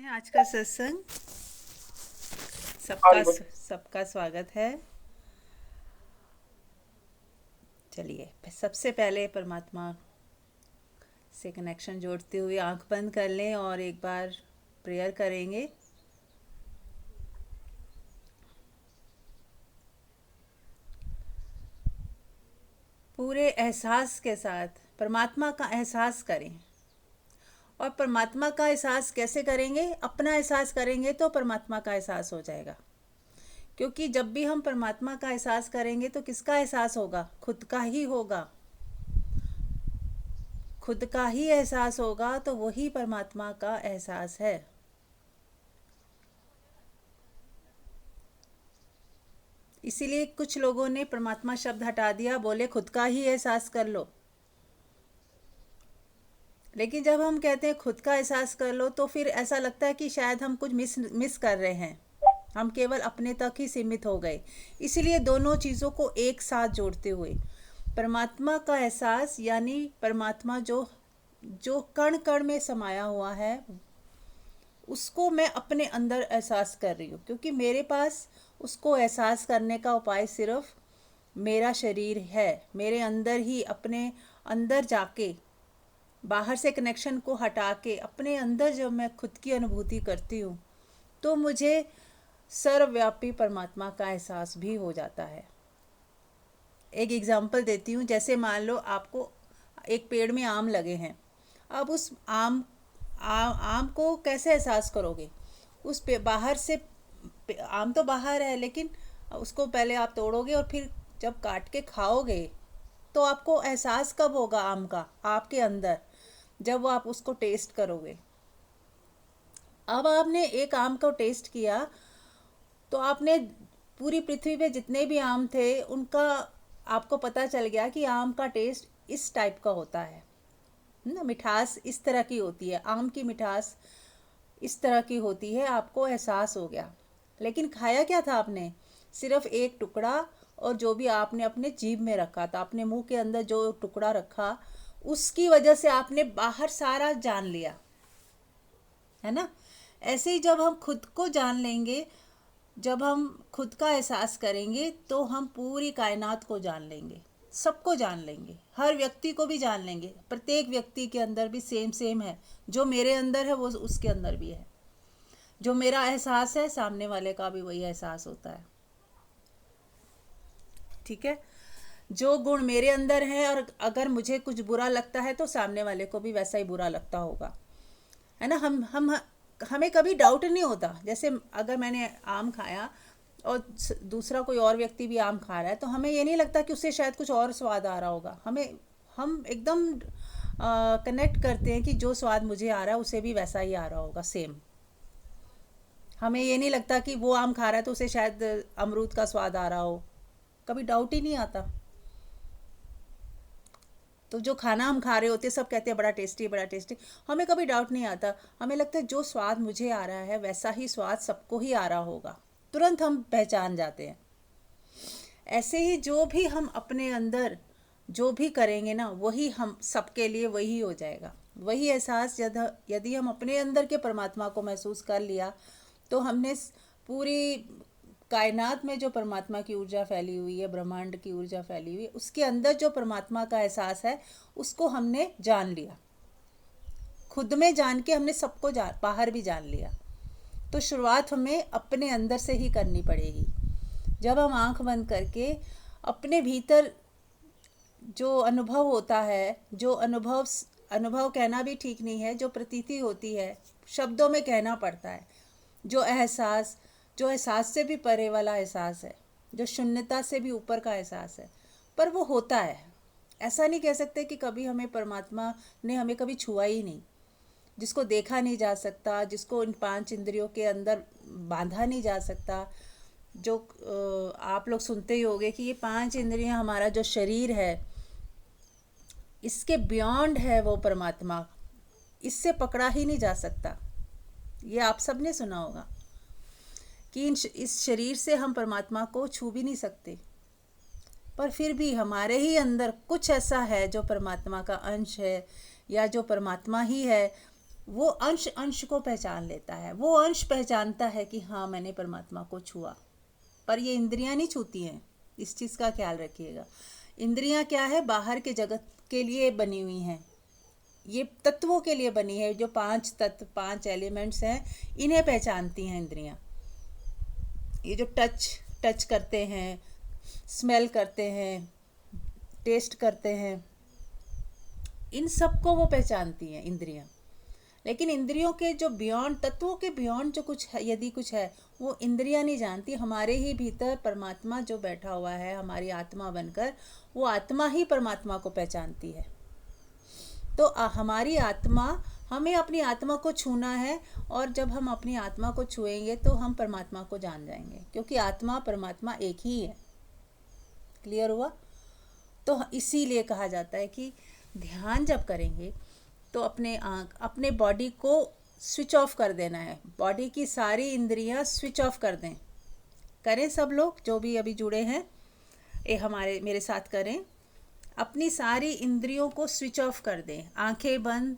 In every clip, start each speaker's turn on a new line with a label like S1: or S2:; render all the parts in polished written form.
S1: हैं आज का सत्संग।
S2: हाँ
S1: सबका
S2: जी।
S1: सबका स्वागत है। चलिए, सबसे पहले परमात्मा से कनेक्शन जोड़ते हुए आंख बंद कर लें और एक बार प्रेयर करेंगे। पूरे एहसास के साथ परमात्मा का एहसास करें। और परमात्मा का एहसास कैसे करेंगे? अपना एहसास करेंगे तो परमात्मा का एहसास हो जाएगा। क्योंकि जब भी हम परमात्मा का एहसास करेंगे तो किसका एहसास होगा? खुद का ही होगा। खुद का ही एहसास होगा तो वही परमात्मा का एहसास है। इसीलिए कुछ लोगों ने परमात्मा शब्द हटा दिया, बोले खुद का ही एहसास कर लो। लेकिन जब हम कहते हैं खुद का एहसास कर लो तो फिर ऐसा लगता है कि शायद हम कुछ मिस कर रहे हैं। हम केवल अपने तक ही सीमित हो गए। इसलिए दोनों चीज़ों को एक साथ जोड़ते हुए परमात्मा का एहसास, यानी परमात्मा जो जो कण कण में समाया हुआ है, उसको मैं अपने अंदर एहसास कर रही हूँ। क्योंकि मेरे पास उसको एहसास करने का उपाय सिर्फ मेरा शरीर है। मेरे अंदर ही, अपने अंदर जाके, बाहर से कनेक्शन को हटा के अपने अंदर जब मैं खुद की अनुभूति करती हूँ तो मुझे सर्वव्यापी परमात्मा का एहसास भी हो जाता है। एक एग्जांपल देती हूँ। जैसे मान लो आपको एक पेड़ में आम लगे हैं। अब उस आम को कैसे एहसास करोगे? उस पे बाहर से आम तो बाहर है, लेकिन उसको पहले आप तोड़ोगे और फिर जब काट के खाओगे तो आपको एहसास कब होगा आम का? आपके अंदर, जब वो आप उसको टेस्ट करोगे। अब आपने एक आम को टेस्ट किया तो आपने पूरी पृथ्वी पे जितने भी आम थे उनका आपको पता चल गया कि आम का टेस्ट इस टाइप का होता है ना, मिठास इस तरह की होती है, आम की मिठास इस तरह की होती है, आपको एहसास हो गया। लेकिन खाया क्या था आपने? सिर्फ एक टुकड़ा। और जो भी आपने अपने जीभ में रखा था, अपने मुंह के अंदर जो टुकड़ा रखा, उसकी वजह से आपने बाहर सारा जान लिया, है ना। ऐसे ही जब हम खुद को जान लेंगे, जब हम खुद का एहसास करेंगे तो हम पूरी कायनात को जान लेंगे, सबको जान लेंगे, हर व्यक्ति को भी जान लेंगे। प्रत्येक व्यक्ति के अंदर भी सेम सेम है। जो मेरे अंदर है वो उसके अंदर भी है। जो मेरा एहसास है, सामने वाले का भी वही एहसास होता है। ठीक है। जो गुण मेरे अंदर है, और अगर मुझे कुछ बुरा लगता है तो सामने वाले को भी वैसा ही बुरा लगता होगा, है ना। हम हमें कभी डाउट नहीं होता। जैसे अगर मैंने आम खाया और दूसरा कोई और व्यक्ति भी आम खा रहा है तो हमें ये नहीं लगता कि उससे शायद कुछ और स्वाद आ रहा होगा। हम एकदम कनेक्ट करते हैं कि जो स्वाद मुझे आ रहा है उसे भी वैसा ही आ रहा होगा, सेम। हमें ये नहीं लगता कि वो आम खा रहा है तो उसे शायद अमरूद का स्वाद आ रहा हो। कभी डाउट ही नहीं आता। तो जो खाना हम खा रहे होते सब कहते हैं बड़ा टेस्टी, बड़ा टेस्टी। हमें कभी डाउट नहीं आता। हमें लगता है जो स्वाद मुझे आ रहा है वैसा ही स्वाद सबको ही आ रहा होगा। तुरंत हम पहचान जाते हैं। ऐसे ही जो भी हम अपने अंदर जो भी करेंगे ना, वही हम सबके लिए वही हो जाएगा। वही एहसास यदि हम अपने अंदर के परमात्मा को महसूस कर लिया तो हमने पूरी कायनात में जो परमात्मा की ऊर्जा फैली हुई है, ब्रह्मांड की ऊर्जा फैली हुई है, उसके अंदर जो परमात्मा का एहसास है उसको हमने जान लिया। खुद में जान के हमने सबको जान, बाहर भी जान लिया। तो शुरुआत हमें अपने अंदर से ही करनी पड़ेगी। जब हम आंख बंद करके अपने भीतर जो अनुभव होता है, जो अनुभव, अनुभव कहना भी ठीक नहीं है, जो प्रतीति होती है, शब्दों में कहना पड़ता है, जो एहसास, जो एहसास से भी परे वाला एहसास है, जो शून्यता से भी ऊपर का एहसास है, पर वो होता है। ऐसा नहीं कह सकते कि कभी हमें परमात्मा ने हमें कभी छुआ ही नहीं। जिसको देखा नहीं जा सकता, जिसको इन पांच इंद्रियों के अंदर बांधा नहीं जा सकता, जो आप लोग सुनते ही होंगे कि ये पांच इंद्रियां, हमारा जो शरीर है, इसके बियॉन्ड है वो परमात्मा। इससे पकड़ा ही नहीं जा सकता। ये आप सब ने सुना होगा कि इस शरीर से हम परमात्मा को छू भी नहीं सकते। पर फिर भी हमारे ही अंदर कुछ ऐसा है जो परमात्मा का अंश है, या जो परमात्मा ही है, वो अंश अंश को पहचान लेता है, वो अंश पहचानता है कि हाँ मैंने परमात्मा को छुआ। पर ये इंद्रियां नहीं छूती हैं, इस चीज़ का ख्याल रखिएगा। इंद्रियां क्या है, बाहर के जगत के लिए बनी हुई हैं, ये तत्वों के लिए बनी है। जो 5 तत्व, 5 एलिमेंट्स हैं, इन्हें पहचानती हैं इंद्रियां। ये जो टच करते हैं, स्मेल करते हैं, टेस्ट करते हैं, इन सबको वो पहचानती हैं इंद्रियां। लेकिन इंद्रियों के जो बियॉन्ड, तत्वों के बियॉन्ड जो कुछ है, यदि कुछ है, वो इंद्रियां नहीं जानती। हमारे ही भीतर परमात्मा जो बैठा हुआ है हमारी आत्मा बनकर, वो आत्मा ही परमात्मा को पहचानती है। तो हमारी आत्मा, हमें अपनी आत्मा को छूना है, और जब हम अपनी आत्मा को छुएंगे तो हम परमात्मा को जान जाएंगे, क्योंकि आत्मा परमात्मा एक ही है। क्लियर हुआ? तो इसीलिए कहा जाता है कि ध्यान जब करेंगे तो अपने बॉडी को स्विच ऑफ कर देना है। बॉडी की सारी इंद्रियां स्विच ऑफ कर दें। करें सब लोग जो भी अभी जुड़े हैं, मेरे साथ करें। अपनी सारी इंद्रियों को स्विच ऑफ कर दें। आंखें बंद,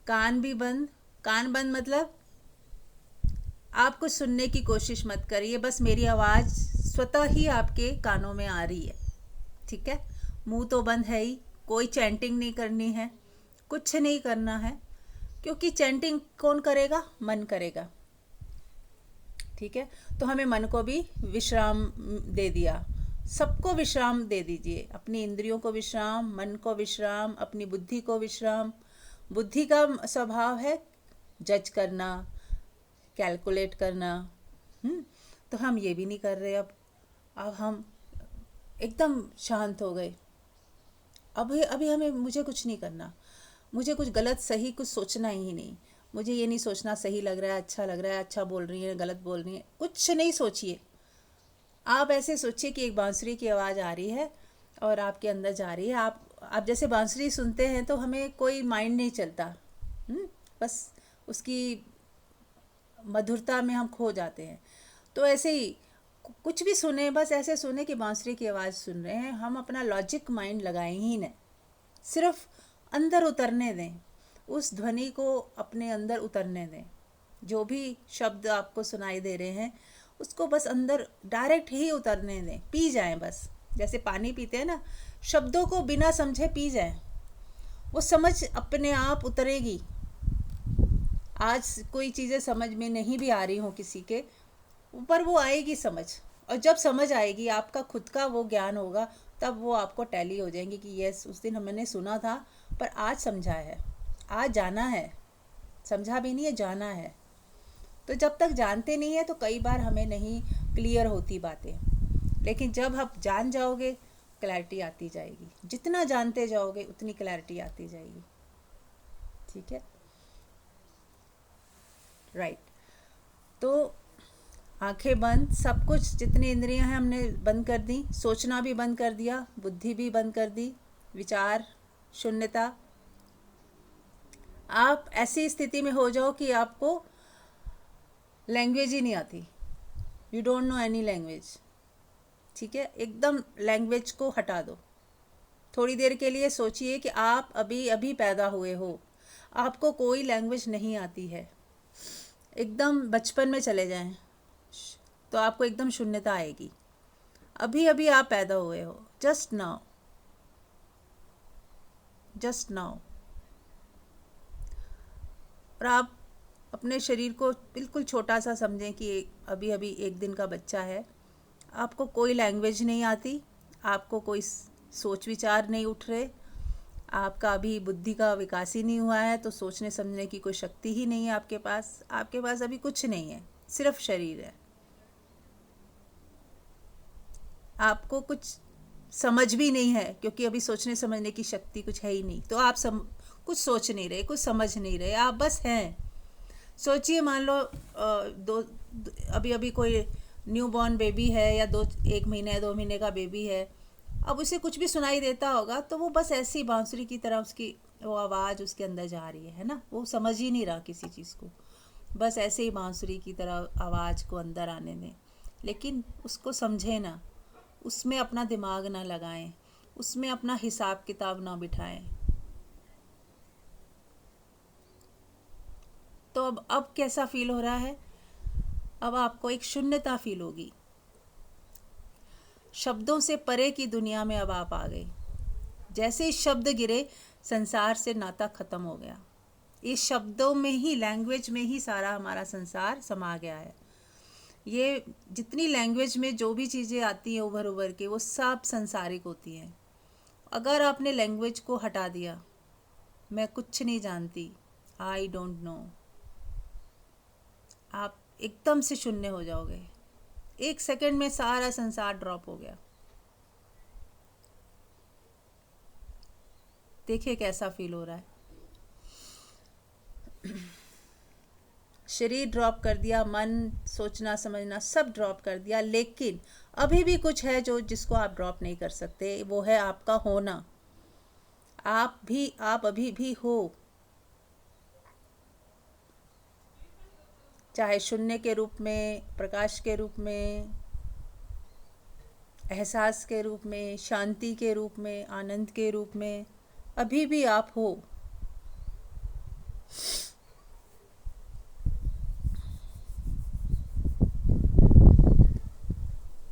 S1: कान भी बंद। कान बंद मतलब आप कुछ सुनने की कोशिश मत करिए, बस मेरी आवाज़ स्वतः ही आपके कानों में आ रही है, ठीक है? मुंह तो बंद है ही, कोई चैंटिंग नहीं करनी है, कुछ नहीं करना है, क्योंकि चैंटिंग कौन करेगा? मन करेगा, ठीक है? तो हमें मन को भी विश्राम दे दिया। सबको विश्राम दे दीजिए, अपनी इंद्रियों को विश्राम, मन को विश्राम, अपनी बुद्धि को विश्राम। बुद्धि का स्वभाव है जज करना, कैलकुलेट करना। तो हम ये भी नहीं कर रहे। अब हम एकदम शांत हो गए। अभी हमें, मुझे कुछ नहीं करना, मुझे कुछ गलत सही कुछ सोचना ही नहीं। मुझे ये नहीं सोचना सही लग रहा है, अच्छा लग रहा है, अच्छा बोल रही है, गलत बोल रही है, कुछ नहीं सोचिए। आप ऐसे सोचिए कि एक बांसुरी की आवाज़ आ रही है और आपके अंदर जा रही है। आप जैसे बांसुरी सुनते हैं तो हमें कोई माइंड नहीं चलता, बस उसकी मधुरता में हम खो जाते हैं। तो ऐसे ही कुछ भी सुने, बस ऐसे सुने कि बांसुरी की आवाज़ सुन रहे हैं, हम अपना लॉजिक माइंड लगाएं ही नहीं, सिर्फ अंदर उतरने दें, उस ध्वनि को अपने अंदर उतरने दें। जो भी शब्द आपको सुनाई दे रहे हैं उसको बस अंदर डायरेक्ट ही उतरने दें, पी जाएं। बस जैसे पानी पीते हैं ना, शब्दों को बिना समझे पी जाएं, वो समझ अपने आप उतरेगी। आज कोई चीज़ें समझ में नहीं भी आ रही हों किसी के, पर वो आएगी समझ, और जब समझ आएगी, आपका खुद का वो ज्ञान होगा, तब वो आपको टैली हो जाएंगी कि यस, उस दिन हमने सुना था पर आज समझा है, आज जाना है। समझा भी नहीं है, जाना है। तो जब तक जानते नहीं है तो कई बार हमें नहीं क्लियर होती बातें, लेकिन जब आप जान जाओगे क्लैरिटी आती जाएगी। जितना जानते जाओगे उतनी क्लैरिटी आती जाएगी, ठीक है? राइट। तो आंखें बंद, सब कुछ जितनी इंद्रियां हैं हमने बंद कर दी, सोचना भी बंद कर दिया, बुद्धि भी बंद कर दी, विचार शून्यता। आप ऐसी स्थिति में हो जाओ कि आपको लैंग्वेज ही नहीं आती, you don't know any language, ठीक है? एकदम लैंग्वेज को हटा दो। थोड़ी देर के लिए सोचिए कि आप अभी अभी पैदा हुए हो, आपको कोई लैंग्वेज नहीं आती है। एकदम बचपन में चले जाएं तो आपको एकदम शून्यता आएगी। अभी अभी आप पैदा हुए हो, जस्ट नाउ, जस्ट नाउ। और आप अपने शरीर को बिल्कुल छोटा सा समझें कि अभी अभी एक दिन का बच्चा है। आपको कोई लैंग्वेज नहीं आती, आपको कोई सोच विचार नहीं उठ रहे, आपका अभी बुद्धि का विकास ही नहीं हुआ है, तो सोचने समझने की कोई शक्ति ही नहीं है आपके पास अभी कुछ नहीं है, सिर्फ शरीर है। आपको कुछ समझ भी नहीं है, क्योंकि अभी सोचने समझने की शक्ति कुछ है ही नहीं, तो आप कुछ सोच नहीं रहे, कुछ समझ नहीं रहे, आप बस हैं। सोचिए, मान लो अभी अभी कोई न्यू बॉर्न बेबी है, या 1 महीने 2 महीने का बेबी है। अब उसे कुछ भी सुनाई देता होगा तो वो बस ऐसी बांसुरी की तरह उसकी वो आवाज़ उसके अंदर जा रही है ना, वो समझ ही नहीं रहा किसी चीज़ को, बस ऐसे ही बांसुरी की तरह आवाज़ को अंदर आने दें। लेकिन उसको समझे ना, उसमें अपना दिमाग ना लगाएं, उसमें अपना हिसाब किताब ना बिठाएं। तो अब कैसा फील हो रहा है? अब आपको एक शून्यता फील होगी। शब्दों से परे की दुनिया में अब आप आ गए। जैसे ही शब्द गिरे, संसार से नाता खत्म हो गया। इस शब्दों में ही, लैंग्वेज में ही सारा हमारा संसार समा गया है। ये जितनी लैंग्वेज में जो भी चीज़ें आती हैं उभर उभर के, वो सब संसारिक होती हैं। अगर आपने लैंग्वेज को हटा दिया, मैं कुछ नहीं जानती, आई डोंट नो, आप एकदम से शून्य हो जाओगे। 1 सेकंड में सारा संसार ड्रॉप हो गया। देखिए कैसा फील हो रहा है। शरीर ड्रॉप कर दिया, मन, सोचना समझना सब ड्रॉप कर दिया, लेकिन अभी भी कुछ है जिसको आप ड्रॉप नहीं कर सकते। वो है आपका होना। आप अभी भी हो, चाहे शून्य के रूप में, प्रकाश के रूप में, एहसास के रूप में, शांति के रूप में, आनंद के रूप में, अभी भी आप हो।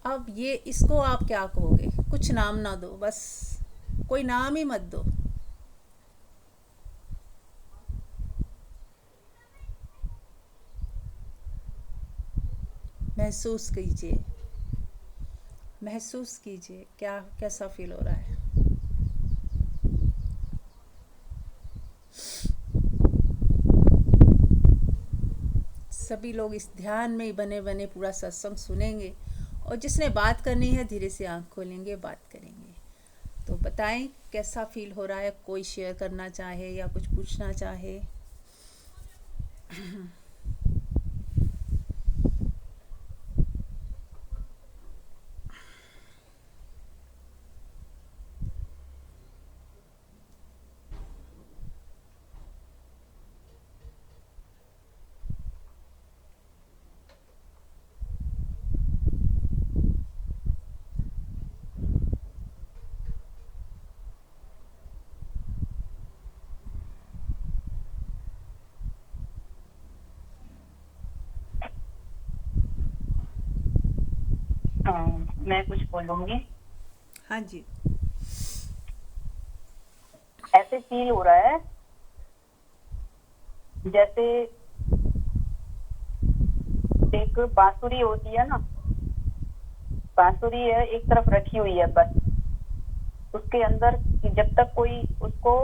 S1: अब ये, इसको आप क्या कहोगे? कुछ नाम ना दो, बस कोई नाम ही मत दो। महसूस कीजिए, महसूस कीजिए क्या कैसा फील हो रहा है। सभी लोग इस ध्यान में ही बने बने पूरा सत्संग सुनेंगे, और जिसने बात करनी है धीरे से आंख खोलेंगे, बात करेंगे। तो बताएं कैसा फील हो रहा है। कोई शेयर करना चाहे या कुछ पूछना चाहे।
S2: मैं कुछ बोलूंगी।
S1: हाँ जी।
S2: ऐसे फील हो रहा है जैसे एक बांसुरी होती है ना, बांसुरी है एक तरफ रखी हुई है, बस उसके अंदर जब तक कोई उसको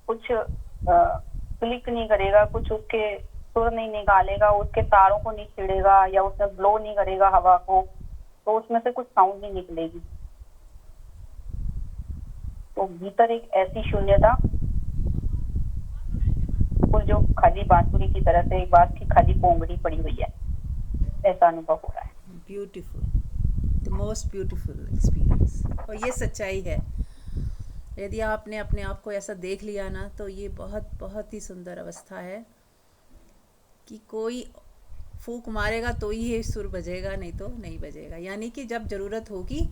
S2: कुछ क्लिक नहीं करेगा, कुछ उसके सुर नहीं निकालेगा, उसके तारों को नहीं छेड़ेगा या उसमें ब्लो नहीं करेगा हवा को, तो उसमें से कुछ साउंड नहीं निकलेगी। तो भीतर एक ऐसी शून्यता, जो खाली बांसुरी की तरह से एक बात की खाली पोंगड़ी पड़ी हुई है, ऐसा अनुभव हो रहा है।
S1: Beautiful, the most beautiful experience. और ये सच्चाई है। यदि आपने अपने आप को ऐसा देख लिया ना, तो ये बहुत बहुत ही सुंदर अवस्था है कि कोई फूंक मारेगा तो ही ये सुर बजेगा, नहीं तो नहीं बजेगा। यानी कि जब ज़रूरत होगी,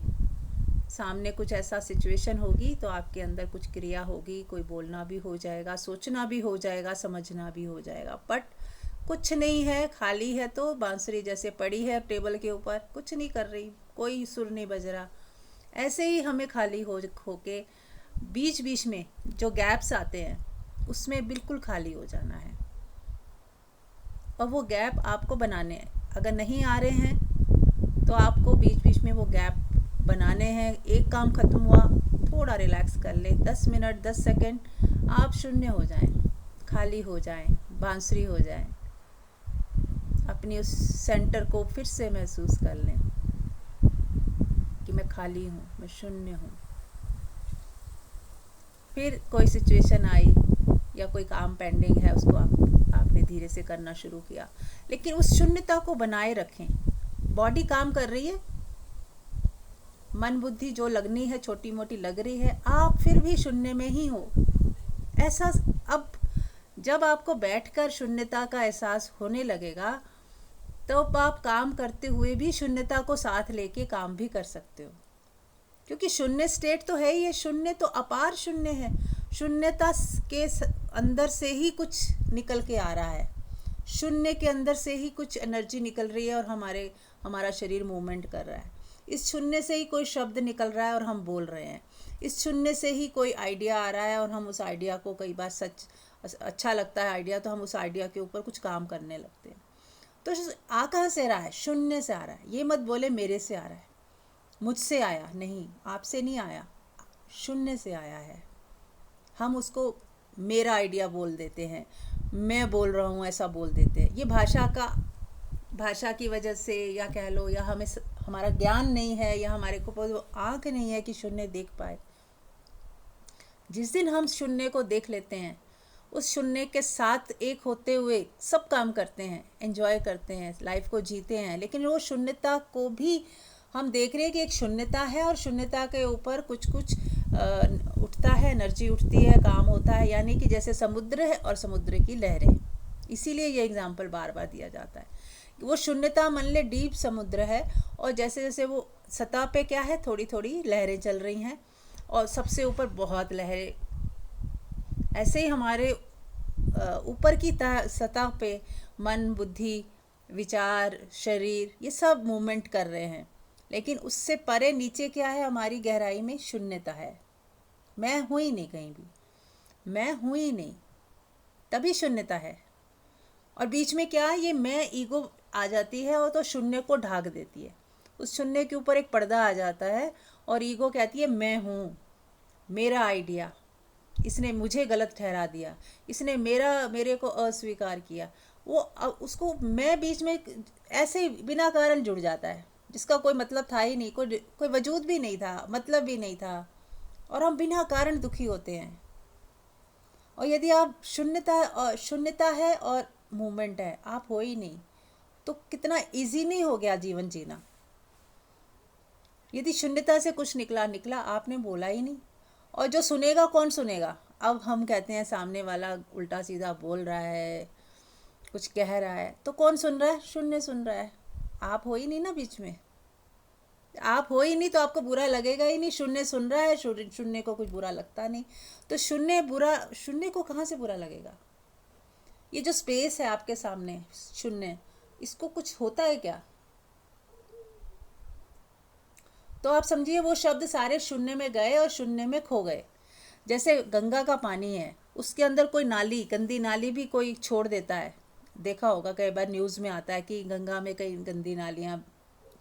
S1: सामने कुछ ऐसा सिचुएशन होगी, तो आपके अंदर कुछ क्रिया होगी, कोई बोलना भी हो जाएगा, सोचना भी हो जाएगा, समझना भी हो जाएगा। बट कुछ नहीं है, खाली है। तो बांसुरी जैसे पड़ी है टेबल के ऊपर, कुछ नहीं कर रही, कोई सुर नहीं बज रहा। ऐसे ही हमें खाली होके बीच बीच में जो गैप्स आते हैं, उसमें बिल्कुल खाली हो जाना है। और वो गैप आपको बनाने हैं। अगर नहीं आ रहे हैं तो आपको बीच बीच में वो गैप बनाने हैं। एक काम ख़त्म हुआ, थोड़ा रिलैक्स कर लें, 10 मिनट 10 सेकंड आप शून्य हो जाएं, खाली हो जाएं, बांसुरी हो जाएं। अपनी उस सेंटर को फिर से महसूस कर लें कि मैं खाली हूँ, मैं शून्य हूँ। फिर कोई सिचुएशन आई या कोई काम पेंडिंग है, उसको आपने धीरे से करना शुरू किया, लेकिन उस शून्यता को बनाए रखें। बॉडी काम कर रही है, मन बुद्धि जो लगनी है छोटी मोटी लग रही है, आप फिर भी शून्य में ही हो। ऐसा अब जब आपको बैठकर शून्यता का एहसास होने लगेगा, तो आप काम करते हुए भी शून्यता को साथ लेके काम भी कर सकते हो। क्योंकि शून्य स्टेट तो है ही है, शून्य तो अपार शून्य है। शून्यता के अंदर से ही कुछ निकल के आ रहा है। शून्य के अंदर से ही कुछ एनर्जी निकल रही है और हमारा शरीर मूवमेंट कर रहा है। इस शून्य से ही कोई शब्द निकल रहा है और हम बोल रहे हैं। इस शून्य से ही कोई आइडिया आ रहा है और हम उस आइडिया को, कई बार सच अच्छा लगता है आइडिया, तो हम उस आइडिया के ऊपर कुछ काम करने लगते हैं। तो आ कहाँ से रहा है? शून्य से आ रहा है। ये मत बोले मेरे से आ रहा है, मुझसे आया, नहीं, आपसे नहीं आया, शून्य से आया है। हम उसको मेरा आइडिया बोल देते हैं, मैं बोल रहा हूँ ऐसा बोल देते हैं। ये भाषा की वजह से, या कह लो, या हमारा ज्ञान नहीं है, या हमारे को आँख नहीं है कि शून्य देख पाए। जिस दिन हम शून्य को देख लेते हैं, उस शून्य के साथ एक होते हुए सब काम करते हैं, एंजॉय करते हैं, लाइफ को जीते हैं। लेकिन वो शून्यता को भी हम देख रहे हैं कि एक शून्यता है और शून्यता के ऊपर कुछ उठता है, एनर्जी उठती है, काम होता है। यानी कि जैसे समुद्र है और समुद्र की लहरें। इसीलिए ये एग्जाम्पल बार बार दिया जाता है। वो शून्यता मान ले डीप समुद्र है, और जैसे जैसे वो सतह पे क्या है, थोड़ी थोड़ी लहरें चल रही हैं, और सबसे ऊपर बहुत लहरें। ऐसे ही हमारे ऊपर की सतह पे मन, बुद्धि, विचार, शरीर, ये सब मूवमेंट कर रहे हैं। लेकिन उससे परे नीचे क्या है? हमारी गहराई में शून्यता है। मैं हूँ ही नहीं कहीं भी, मैं हूँ ही नहीं, तभी शून्यता है। और बीच में क्या है? ये मैं ईगो आ जाती है और तो शून्य को ढाक देती है। उस शून्य के ऊपर एक पर्दा आ जाता है और ईगो कहती है मैं हूँ, मेरा आइडिया, इसने मुझे गलत ठहरा दिया, इसने मेरे को अस्वीकार किया। वो उसको मैं बीच में ऐसे ही बिना कारण जुड़ जाता है, जिसका कोई मतलब था ही नहीं, कोई वजूद भी नहीं था, मतलब भी नहीं था, और हम बिना कारण दुखी होते हैं। और यदि आप शून्यता है और मूवमेंट है, आप हो ही नहीं, तो कितना इजी नहीं हो गया जीवन जीना। यदि शून्यता से कुछ निकला, आपने बोला ही नहीं, और जो सुनेगा कौन सुनेगा? अब हम कहते हैं सामने वाला उल्टा सीधा बोल रहा है, कुछ कह रहा है, तो कौन सुन रहा है? शून्य सुन रहा है। आप हो ही नहीं ना बीच में, आप हो ही नहीं, तो आपको बुरा लगेगा ही नहीं। शून्य सुन रहा है, शून्य को कुछ बुरा लगता नहीं, तो शून्य को कहाँ से बुरा लगेगा? ये जो स्पेस है आपके सामने, शून्य, इसको कुछ होता है क्या? तो आप समझिए वो शब्द सारे शून्य में गए और शून्य में खो गए। जैसे गंगा का पानी है, उसके अंदर कोई नाली, गंदी नाली भी कोई छोड़ देता है। देखा होगा, कई बार न्यूज़ में आता है कि गंगा में कई गंदी नालियाँ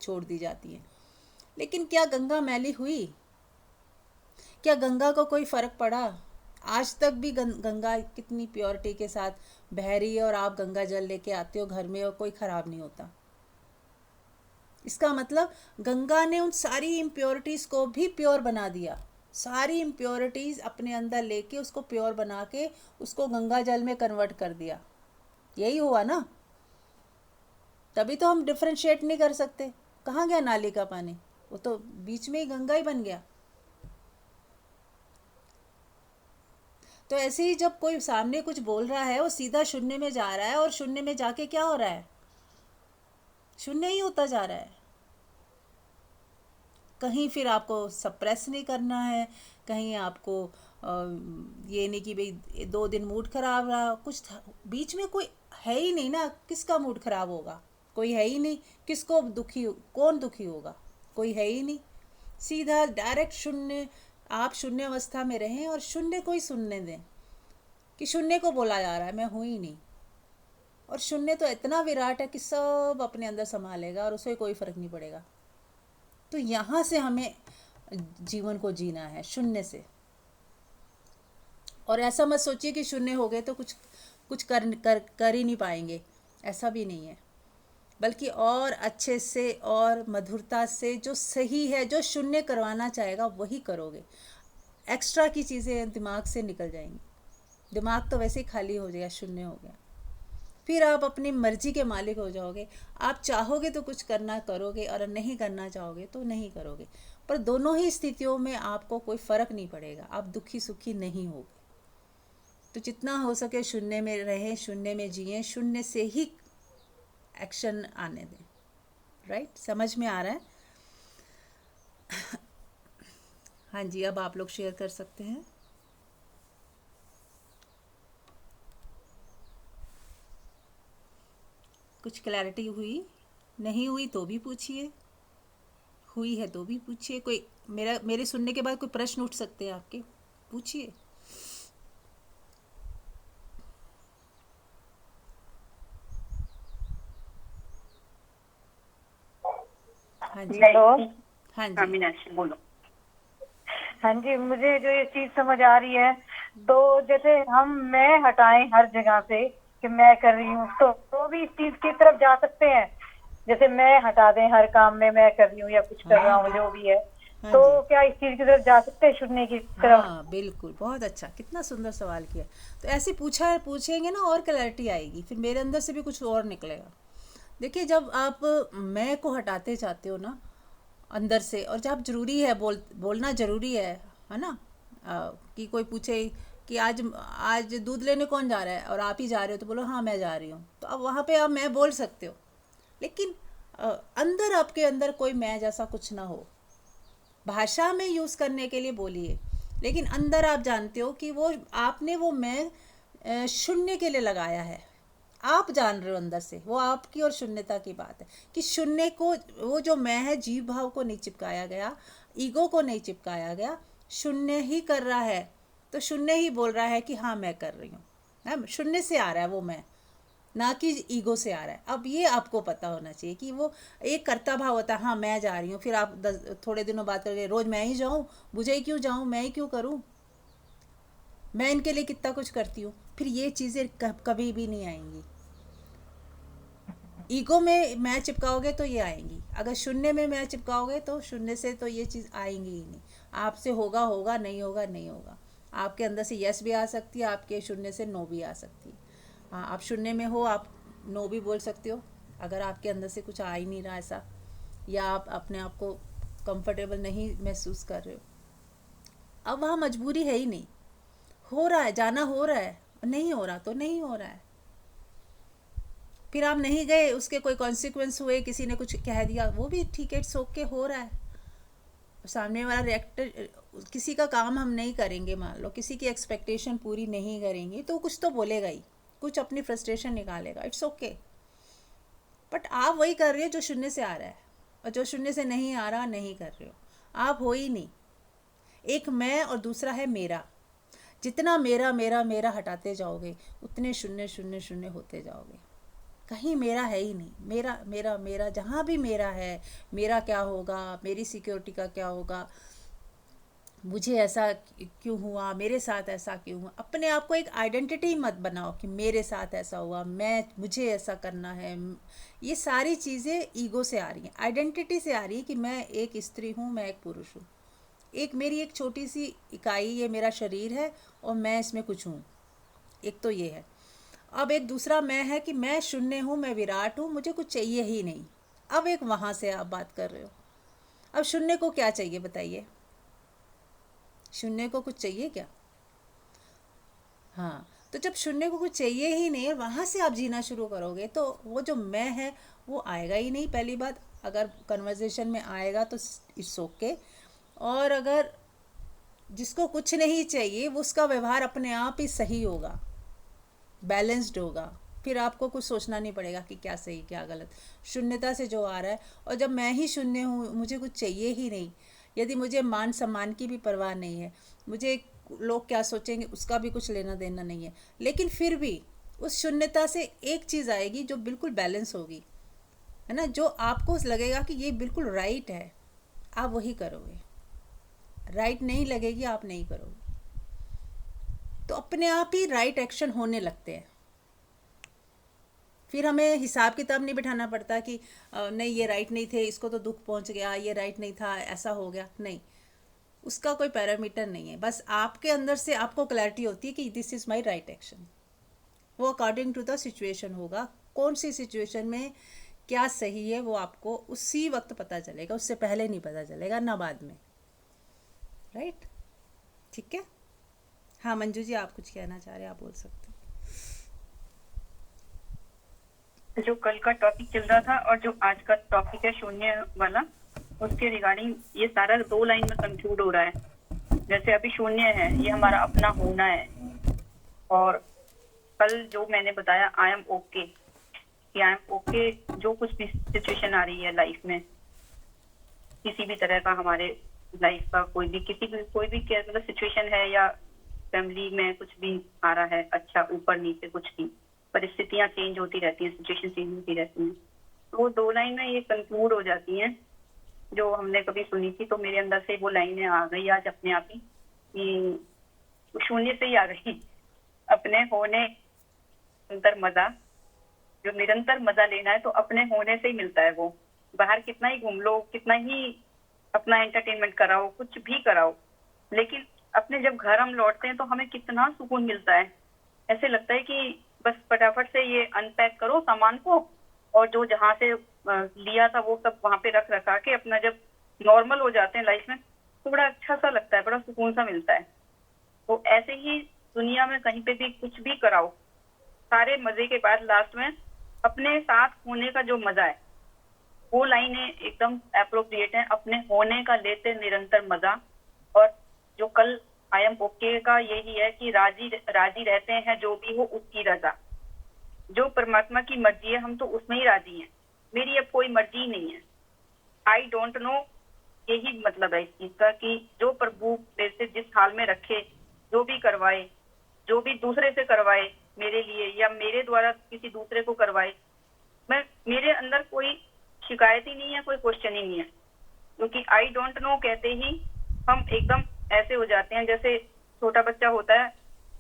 S1: छोड़ दी जाती हैं। लेकिन क्या गंगा मैली हुई? क्या गंगा को कोई फ़र्क पड़ा? आज तक भी गंगा कितनी प्योरिटी के साथ बह रही है, और आप गंगा जल लेके आते हो घर में और कोई ख़राब नहीं होता। इसका मतलब गंगा ने उन सारी इम्प्योरिटीज़ को भी प्योर बना दिया। सारी इम्प्योरिटीज़ अपने अंदर लेके उसको प्योर बना के उसको गंगा जल में कन्वर्ट कर दिया। यही हुआ ना? तभी तो हम डिफ्रेंशिएट नहीं कर सकते। कहाँ गया नाली का पानी? वो तो बीच में ही गंगा ही बन गया। तो ऐसे ही जब कोई सामने कुछ बोल रहा है, वो सीधा शून्य में जा रहा है, और शून्य में जाके क्या हो रहा है? शून्य ही होता जा रहा है। कहीं फिर आपको सप्रेस नहीं करना है, कहीं आपको ये नहीं कि भाई 2 दिन मूड खराब रहा, कुछ बीच में कोई है ही नहीं ना। किसका मूड खराब होगा? कोई है ही नहीं। किसको कौन दुखी होगा? कोई है ही नहीं। सीधा डायरेक्ट शून्य। आप शून्य अवस्था में रहें और शून्य को ही सुनने दें कि शून्य को बोला जा रहा है मैं हूँ ही नहीं। और शून्य तो इतना विराट है कि सब अपने अंदर संभालेगा और उसे कोई फर्क नहीं पड़ेगा। तो यहाँ से हमें जीवन को जीना है, शून्य से। और ऐसा मत सोचिए कि शून्य हो गए तो कुछ कर ही नहीं पाएंगे, ऐसा भी नहीं है। बल्कि और अच्छे से और मधुरता से, जो सही है, जो शून्य करवाना चाहेगा वही करोगे। एक्स्ट्रा की चीज़ें दिमाग से निकल जाएंगी। दिमाग तो वैसे ही खाली हो जाएगा, शून्य हो गया। फिर आप अपनी मर्जी के मालिक हो जाओगे। आप चाहोगे तो कुछ करना करोगे, और नहीं करना चाहोगे तो नहीं करोगे। पर दोनों ही स्थितियों में आपको कोई फ़र्क नहीं पड़ेगा, आप दुखी सुखी नहीं होगे। तो जितना हो सके शून्य में रहें, शून्य में जिएं, शून्य से ही एक्शन आने दें। राइट? समझ में आ रहा है? हाँ जी, अब आप लोग शेयर कर सकते हैं। कुछ क्लैरिटी हुई? नहीं हुई तो भी पूछिए, हुई है तो भी पूछिए। कोई मेरे सुनने के बाद कोई प्रश्न उठ सकते हैं आपके, पूछिए। हाँ जी।
S2: हेलो।
S1: हाँ
S2: हाँ
S1: जी।
S2: मीनाक्षी बोलो। हाँ जी, मुझे जो ये चीज समझ आ रही है, तो जैसे हम मैं हटाएं हर जगह से कि मैं कर रही हूँ, तो भी इस चीज की तरफ जा सकते हैं। जैसे मैं हटा दें हर काम में मैं कर रही हूँ या कुछ कर रहा
S1: हाँ
S2: हूँ जो भी है,
S1: हाँ
S2: तो
S1: जी।
S2: क्या इस चीज की तरफ जा सकते हैं, शून्य की तरफ?
S1: हाँ बिल्कुल, बहुत अच्छा, कितना सुंदर सवाल किया। तो ऐसे पूछेंगे ना और क्लैरिटी आएगी, फिर मेरे अंदर से भी कुछ और निकलेगा। देखिए, जब आप मैं को हटाते जाते हो ना अंदर से, और जब ज़रूरी है बोलना ज़रूरी है ना। कि कोई पूछे कि आज आज दूध लेने कौन जा रहा है, और आप ही जा रहे हो, तो बोलो हाँ मैं जा रही हूँ, तो अब वहाँ पे आप मैं बोल सकते हो। लेकिन अंदर आपके अंदर कोई मैं जैसा कुछ ना हो, भाषा में यूज़ करने के लिए बोलिए, लेकिन अंदर आप जानते हो कि वो आपने वो मैं शून्य के लिए लगाया है। आप जान रहे हो अंदर से, वो आपकी और शून्यता की बात है कि शून्य को, वो जो मैं है, जीव भाव को नहीं चिपकाया गया, ईगो को नहीं चिपकाया गया, शून्य ही कर रहा है। तो शून्य ही बोल रहा है कि हाँ मैं कर रही हूँ, है शून्य से आ रहा है वो मैं, ना कि ईगो से आ रहा है। अब ये आपको पता होना चाहिए कि वो एक कर्ता भाव होता है, हाँ मैं जा रही हूँ, फिर आप थोड़े दिनों बाद करके रोज़ मैं ही जाऊँ, मुझे ही क्यों जाऊँ, मैं ही क्यों करूँ, मैं इनके लिए कितना कुछ करती हूँ, फिर ये चीज़ें कभी भी नहीं आएंगी। ईगो में मैं चिपकाओगे तो ये आएंगी, अगर शून्य में मैं चिपकाओगे तो शून्य से तो ये चीज़ आएंगी ही नहीं। आपसे होगा होगा, नहीं होगा नहीं होगा। आपके अंदर से यस भी आ सकती है, आपके शून्य से नो भी आ सकती है। हाँ, आप शून्य में हो, आप नो भी बोल सकते हो अगर आपके अंदर से कुछ आ ही नहीं रहा ऐसा, या आप अपने आप को कंफर्टेबल नहीं महसूस कर रहे हो। अब वहाँ मजबूरी है ही नहीं, हो रहा है, जाना हो रहा है, नहीं हो रहा तो नहीं हो रहा है। फिर आप नहीं गए, उसके कोई कॉन्सिक्वेंस हुए, किसी ने कुछ कह दिया, वो भी ठीक है, इट्स ओके, हो रहा है। सामने वाला रिएक्टर, किसी का काम हम नहीं करेंगे, मान लो किसी की एक्सपेक्टेशन पूरी नहीं करेंगे, तो कुछ तो बोलेगा ही, कुछ अपनी फ्रस्ट्रेशन निकालेगा, इट्स ओके। बट आप वही कर रहे हो जो शून्य से आ रहा है, और जो शून्य से नहीं आ रहा नहीं कर रहे हो, आप हो ही नहीं। एक मैं और दूसरा है मेरा। जितना मेरा मेरा मेरा हटाते जाओगे, उतने शून्य शून्य शून्य होते जाओगे। कहीं मेरा है ही नहीं, मेरा मेरा मेरा, जहाँ भी मेरा है, मेरा क्या होगा, मेरी सिक्योरिटी का क्या होगा, मुझे ऐसा क्यों हुआ, मेरे साथ ऐसा क्यों हुआ। अपने आप को एक आइडेंटिटी मत बनाओ कि मेरे साथ ऐसा हुआ, मुझे ऐसा करना है। ये सारी चीज़ें ईगो से आ रही हैं, आइडेंटिटी से आ रही है कि मैं एक स्त्री हूँ, मैं एक पुरुष हूँ, एक मेरी एक छोटी सी इकाई, ये मेरा शरीर है और मैं इसमें कुछ हूँ। एक तो ये है। अब एक दूसरा मैं है कि मैं शून्य हूँ, मैं विराट हूँ, मुझे कुछ चाहिए ही नहीं। अब एक वहाँ से आप बात कर रहे हो। अब शून्य को क्या चाहिए बताइए, शून्य को कुछ चाहिए क्या? हाँ, तो जब शून्य को कुछ चाहिए ही नहीं और वहाँ से आप जीना शुरू करोगे, तो वो जो मैं है वो आएगा ही नहीं। पहली बात, अगर कन्वर्जेशन में आएगा तो इट्स ओके। और अगर जिसको कुछ नहीं चाहिए, वो उसका व्यवहार अपने आप ही सही होगा, बैलेंस्ड होगा। फिर आपको कुछ सोचना नहीं पड़ेगा कि क्या सही क्या गलत, शून्यता से जो आ रहा है। और जब मैं ही शून्य हूँ, मुझे कुछ चाहिए ही नहीं, यदि मुझे मान सम्मान की भी परवाह नहीं है, मुझे लोग क्या सोचेंगे उसका भी कुछ लेना देना नहीं है, लेकिन फिर भी उस शून्यता से एक चीज़ आएगी जो बिल्कुल बैलेंस होगी, है ना, जो आपको लगेगा कि ये बिल्कुल राइट है, आप वही करोगे। राइट नहीं लगेगी, आप नहीं करोगे। तो अपने आप ही राइट एक्शन होने लगते हैं। फिर हमें हिसाब किताब नहीं बिठाना पड़ता कि नहीं ये राइट नहीं थे, इसको तो दुख पहुंच गया, ये राइट नहीं था, ऐसा हो गया, नहीं। उसका कोई पैरामीटर नहीं है, बस आपके अंदर से आपको क्लैरिटी होती है कि this is my right action. वो अकॉर्डिंग टू द सिचुएशन होगा, कौन सी सिचुएशन में क्या सही है वो आपको उसी वक्त पता चलेगा, उससे पहले नहीं पता चलेगा, ना बाद में। राइट, ठीक है। हाँ मंजू जी, आप कुछ कहना चाह रहे हैं, आप बोल सकते हैं।
S2: जो कल का टॉपिक चल रहा था और जो आज का टॉपिक है शून्य वाला, उसके रिगार्डिंग ये सारा 2 लाइन में कंक्लूड हो रहा है। जैसे अभी शून्य है, ये हमारा अपना होना है। और कल जो मैंने बताया आई एम ओके, कि आई एम ओके, जो कुछ भी सिचुएशन आ रही है लाइफ में, किसी भी तरह का हमारे लाइफ का कोई भी मतलब सिचुएशन है, या फैमिली में कुछ भी आ रहा है, अच्छा ऊपर नीचे कुछ भी, परिस्थितियां चेंज होती रहती हैं, सिचुएशन चेंज होती रहती हैं। तो वो 2 लाइन में ये कंक्लूड हो जाती हैं जो हमने कभी सुनी थी, तो मेरे अंदर से वो लाइनें आ गई आज अपने आप ही, कि शून्य से ही आ गई। अपने होने अंतर मजा, जो निरंतर मजा लेना है तो अपने होने से ही मिलता है वो। बाहर कितना ही घूम लो, कितना ही अपना एंटरटेनमेंट कराओ, कुछ भी कराओ, लेकिन अपने जब घर हम लौटते हैं तो हमें कितना सुकून मिलता है। ऐसे लगता है कि बस फटाफट से ये अनपैक करो सामान को, और जो जहाँ से लिया था वो सब वहां पे रख रखा के अपना जब नॉर्मल हो जाते हैं लाइफ में, तो बड़ा अच्छा सा लगता है, बड़ा सुकून सा मिलता है। तो ऐसे ही दुनिया में कहीं पे भी कुछ भी कराओ, सारे मजे के बाद लास्ट में अपने साथ होने का जो मजा है, वो लाइनें एकदम एप्रोप्रिएट है। अपने होने का लेते निरंतर मजा, और जो कल आई एम ओके का यही है कि राजी राजी रहते हैं जो भी हो उसकी रजा। जो परमात्मा की मर्जी है हम तो उसमें ही राजी हैं, मेरी अब कोई मर्जी नहीं है। आई डोंट नो, यही मतलब है इस चीज का कि जो प्रभु मेरे से जिस हाल में रखे, जो भी करवाए, जो भी दूसरे से करवाए मेरे लिए, या मेरे द्वारा किसी दूसरे को करवाए, मैं मेरे अंदर कोई शिकायत ही नहीं है, कोई क्वेश्चन ही नहीं है। क्योंकि आई डोंट नो कहते ही हम एकदम ऐसे हो जाते हैं जैसे छोटा बच्चा होता है,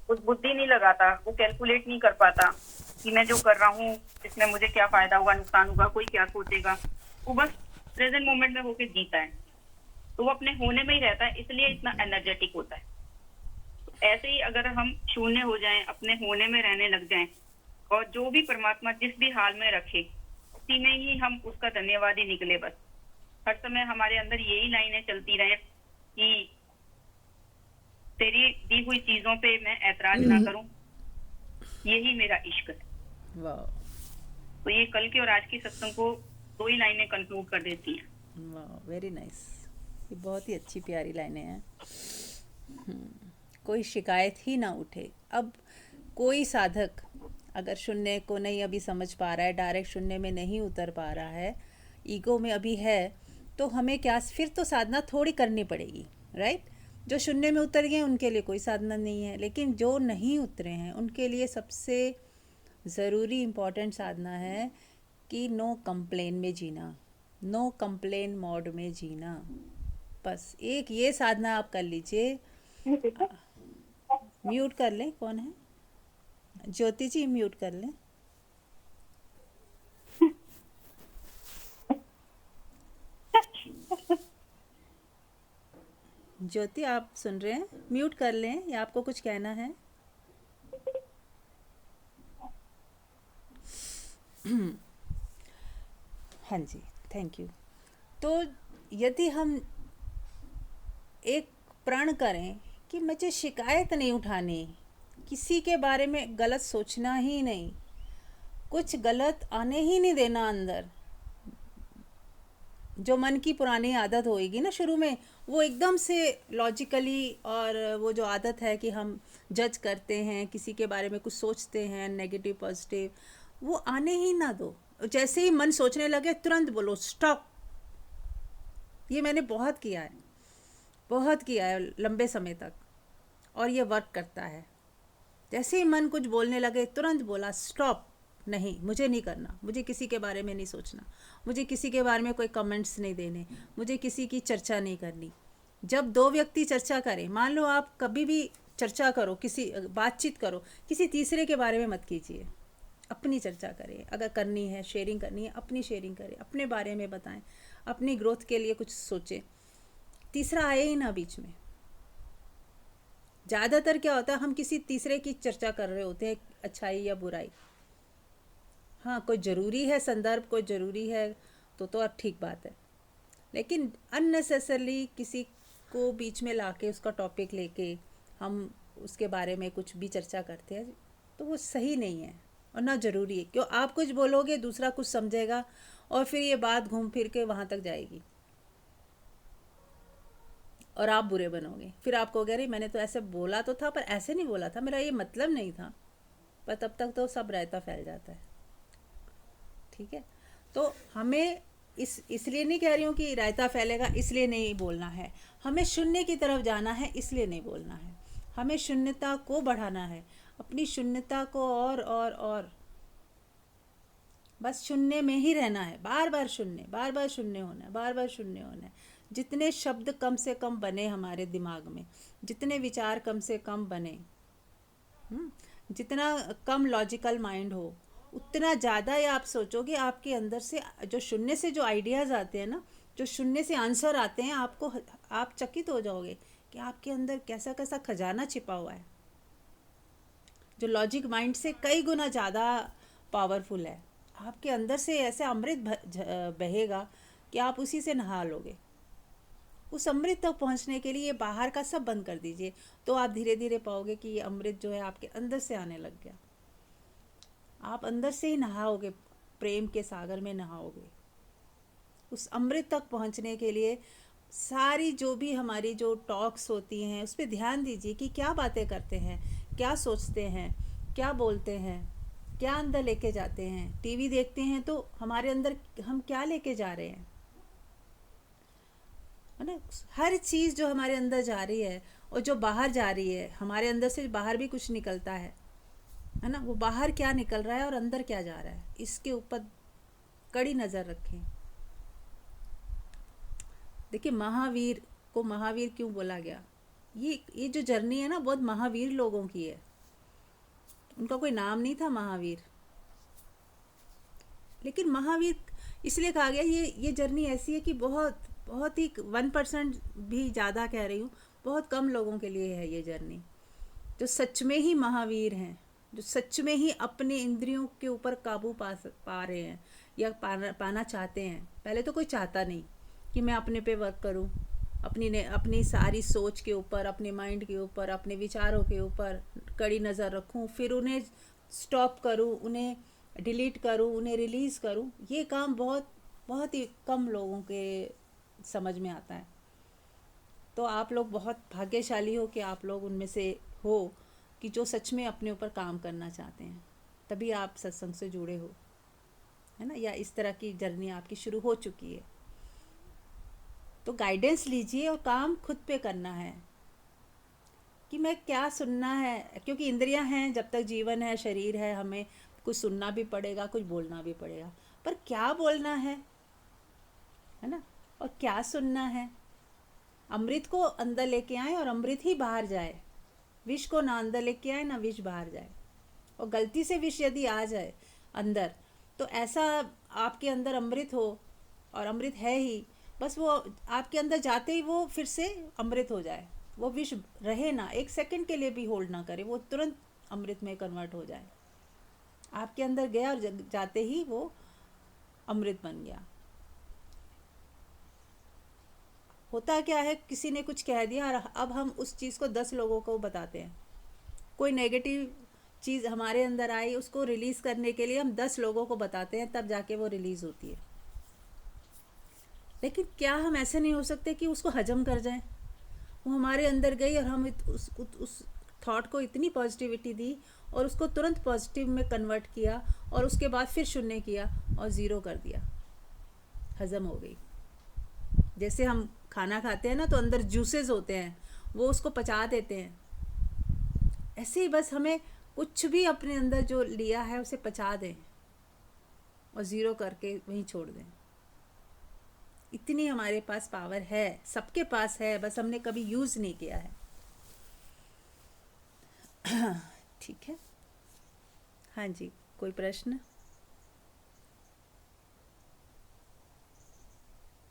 S2: उस बुद्धि नहीं लगाता, वो कैलकुलेट नहीं कर पाता कि मैं जो कर रहा हूँ इसमें मुझे क्या फायदा होगा, नुकसान होगा, कोई क्या सोचेगा। वो बस प्रेजेंट मोमेंट में होके जीता है, तो वो अपने होने में ही रहता है, इसलिए इतना एनर्जेटिक होता है। तो ऐसे ही अगर हम शून्य हो जाएं, अपने होने में रहने लग जाएं, और जो भी परमात्मा जिस भी हाल में रखे उसी में ही हम उसका धन्यवादी निकले। बस हर समय हमारे अंदर यही लाइनें चलती रहे कि तेरी दी हुई चीजों पे मैं ऐतराज ना करूं, यही मेरा इश्क है।
S1: वाह,
S2: तो ये कल के और आज की सत्संग को 2 ही लाइनें कंक्लूड कर देती हैं।
S1: वाह, वेरी नाइस। ये बहुत ही अच्छी प्यारी लाइनें हैं। कोई शिकायत ही ना उठे। अब कोई साधक अगर शून्य को नहीं अभी समझ पा रहा है, डायरेक्ट शून्य में नहीं उतर पा रहा है, ईगो में अभी है, तो हमें क्या, फिर तो साधना थोड़ी करनी पड़ेगी, राइट। जो शून्य में उतर गए उनके लिए कोई साधना नहीं है, लेकिन जो नहीं उतरे हैं उनके लिए सबसे ज़रूरी इम्पॉर्टेंट साधना है कि नो कंप्लेन में जीना, नो कंप्लेन मोड में जीना। बस एक ये साधना आप कर लीजिए। म्यूट कर लें, कौन है? ज्योति जी म्यूट कर लें। ज्योति आप सुन रहे हैं? म्यूट कर लें, या आपको कुछ कहना है? हाँ जी, थैंक यू। तो यदि हम एक प्रण करें कि मुझे शिकायत नहीं उठानी, किसी के बारे में गलत सोचना ही नहीं, कुछ गलत आने ही नहीं देना अंदर। जो मन की पुरानी आदत होएगी ना शुरू में, वो एकदम से लॉजिकली, और वो जो आदत है कि हम जज करते हैं, किसी के बारे में कुछ सोचते हैं नेगेटिव पॉजिटिव, वो आने ही ना दो। जैसे ही मन सोचने लगे तुरंत बोलो स्टॉप। ये मैंने बहुत किया है, बहुत किया है लंबे समय तक, और ये वर्क करता है। जैसे ही मन कुछ बोलने लगे तुरंत बोला स्टॉप, नहीं मुझे नहीं करना, मुझे किसी के बारे में नहीं सोचना, मुझे किसी के बारे में कोई कमेंट्स नहीं देने, मुझे किसी की चर्चा नहीं करनी। जब 2 व्यक्ति चर्चा करें, मान लो आप कभी भी चर्चा करो, किसी बातचीत करो, किसी तीसरे के बारे में मत कीजिए, अपनी चर्चा करें। अगर करनी है, शेयरिंग करनी है, अपनी शेयरिंग करें, अपने बारे में बताएं, अपनी ग्रोथ के लिए कुछ सोचें, तीसरा आए ही ना बीच में। ज़्यादातर क्या होता है, हम किसी तीसरे की चर्चा कर रहे होते हैं, अच्छाई या बुराई। हाँ, कोई ज़रूरी है संदर्भ, कोई ज़रूरी है तो ठीक बात है, लेकिन अननेसेसरली किसी को बीच में लाके उसका टॉपिक लेके हम उसके बारे में कुछ भी चर्चा करते हैं, तो वो सही नहीं है और ना ज़रूरी है। क्यों आप कुछ बोलोगे दूसरा कुछ समझेगा, और फिर ये बात घूम फिर के वहाँ तक जाएगी और आप बुरे बनोगे। फिर आप कहोगे अरे मैंने तो ऐसे बोला तो था, पर ऐसे नहीं बोला था, मेरा ये मतलब नहीं था। पर तब तक तो सब रायता फैल जाता है। ठीक है। तो हमें इसलिए नहीं कह रही हूँ कि रायता फैलेगा इसलिए नहीं बोलना है, हमें शून्य की तरफ जाना है इसलिए नहीं बोलना है, हमें शून्यता को बढ़ाना है, अपनी शून्यता को और बस शून्य में ही रहना है, बार बार शून्य, बार बार शून्य होना है, बार बार शून्य होना है। जितने शब्द कम से कम बने हमारे दिमाग में, जितने विचार कम से कम बने, जितना कम लॉजिकल माइंड हो, उतना ज़्यादा ही आप सोचोगे आपके अंदर से जो शून्य से जो आइडियाज़ आते हैं ना, जो शून्य से आंसर आते हैं, आपको आप चकित हो जाओगे कि आपके अंदर कैसा कैसा खजाना छिपा हुआ है, जो लॉजिक माइंड से कई गुना ज़्यादा पावरफुल है। आपके अंदर से ऐसे अमृत बहेगा कि आप उसी से नहा लोगे। उस अमृत तक पहुंचने के लिए बाहर का सब बंद कर दीजिए, तो आप धीरे धीरे पाओगे कि ये अमृत जो है आपके अंदर से आने लग गया। आप अंदर से ही नहाओगे, प्रेम के सागर में नहाओगे। उस अमृत तक पहुंचने के लिए सारी जो भी हमारी जो टॉक्स होती हैं उस पर ध्यान दीजिए कि क्या बातें करते हैं, क्या सोचते हैं, क्या बोलते हैं, क्या अंदर लेके जाते हैं। टीवी देखते हैं तो हमारे अंदर हम क्या लेके जा रहे हैं, है ना। हर चीज़ जो हमारे अंदर जा रही है और जो बाहर जा रही है, हमारे अंदर से बाहर भी कुछ निकलता है ना, वो बाहर क्या निकल रहा है और अंदर क्या जा रहा है, इसके ऊपर कड़ी नज़र रखें। देखिए, महावीर को महावीर क्यों बोला गया? ये जो जर्नी है ना, बहुत महावीर लोगों की है। उनका कोई नाम नहीं था महावीर, लेकिन महावीर इसलिए कहा गया। ये जर्नी ऐसी है कि बहुत बहुत ही 1% भी ज़्यादा कह रही हूँ, बहुत कम लोगों के लिए है ये जर्नी, जो सच में ही महावीर हैं, जो सच में ही अपने इंद्रियों के ऊपर काबू पा रहे हैं या पाना चाहते हैं। पहले तो कोई चाहता नहीं कि मैं अपने पे वर्क करूं, अपनी सारी सोच के ऊपर, अपने माइंड के ऊपर, अपने विचारों के ऊपर कड़ी नज़र रखूं, फिर उन्हें स्टॉप करूं, उन्हें डिलीट करूं, उन्हें रिलीज़ करूं। ये काम बहुत बहुत ही कम लोगों के समझ में आता है। तो आप लोग बहुत भाग्यशाली हो कि आप लोग उनमें से हो कि जो सच में अपने ऊपर काम करना चाहते हैं, तभी आप सत्संग से जुड़े हो, है ना, या इस तरह की जर्नी आपकी शुरू हो चुकी है। तो गाइडेंस लीजिए और काम खुद पे करना है कि मैं क्या सुनना है, क्योंकि इंद्रियां हैं, जब तक जीवन है, शरीर है, हमें कुछ सुनना भी पड़ेगा, कुछ बोलना भी पड़ेगा, पर क्या बोलना है ना, और क्या सुनना है। अमृत को अंदर लेके आए और अमृत ही बाहर जाए, विष को ना अंदर लेके आए ना विष बाहर जाए। और गलती से विष यदि आ जाए अंदर, तो ऐसा आपके अंदर अमृत हो, और अमृत है ही, बस वो आपके अंदर जाते ही वो फिर से अमृत हो जाए, वो विष रहे ना, एक सेकंड के लिए भी होल्ड ना करे, वो तुरंत अमृत में कन्वर्ट हो जाए। आपके अंदर गया और जाते ही वो अमृत बन गया। होता क्या है, किसी ने कुछ कह दिया और अब हम उस चीज़ को 10 लोगों को बताते हैं। कोई नेगेटिव चीज़ हमारे अंदर आई, उसको रिलीज़ करने के लिए हम 10 लोगों को बताते हैं, तब जाके वो रिलीज़ होती है। लेकिन क्या हम ऐसे नहीं हो सकते कि उसको हजम कर जाएं? वो हमारे अंदर गई और हम उस थॉट को इतनी पॉजिटिविटी दी और उसको तुरंत पॉजिटिव में कन्वर्ट किया, और उसके बाद फिर शून्य किया और ज़ीरो कर दिया, हजम हो गई। जैसे हम खाना खाते हैं ना, तो अंदर जूसेस होते हैं, वो उसको पचा देते हैं। ऐसे ही बस हमें कुछ भी अपने अंदर जो लिया है उसे पचा दें और ज़ीरो करके वहीं छोड़ दें। इतनी हमारे पास पावर है, सबके पास है, बस हमने कभी यूज़ नहीं किया है। ठीक है, हाँ जी, कोई प्रश्न?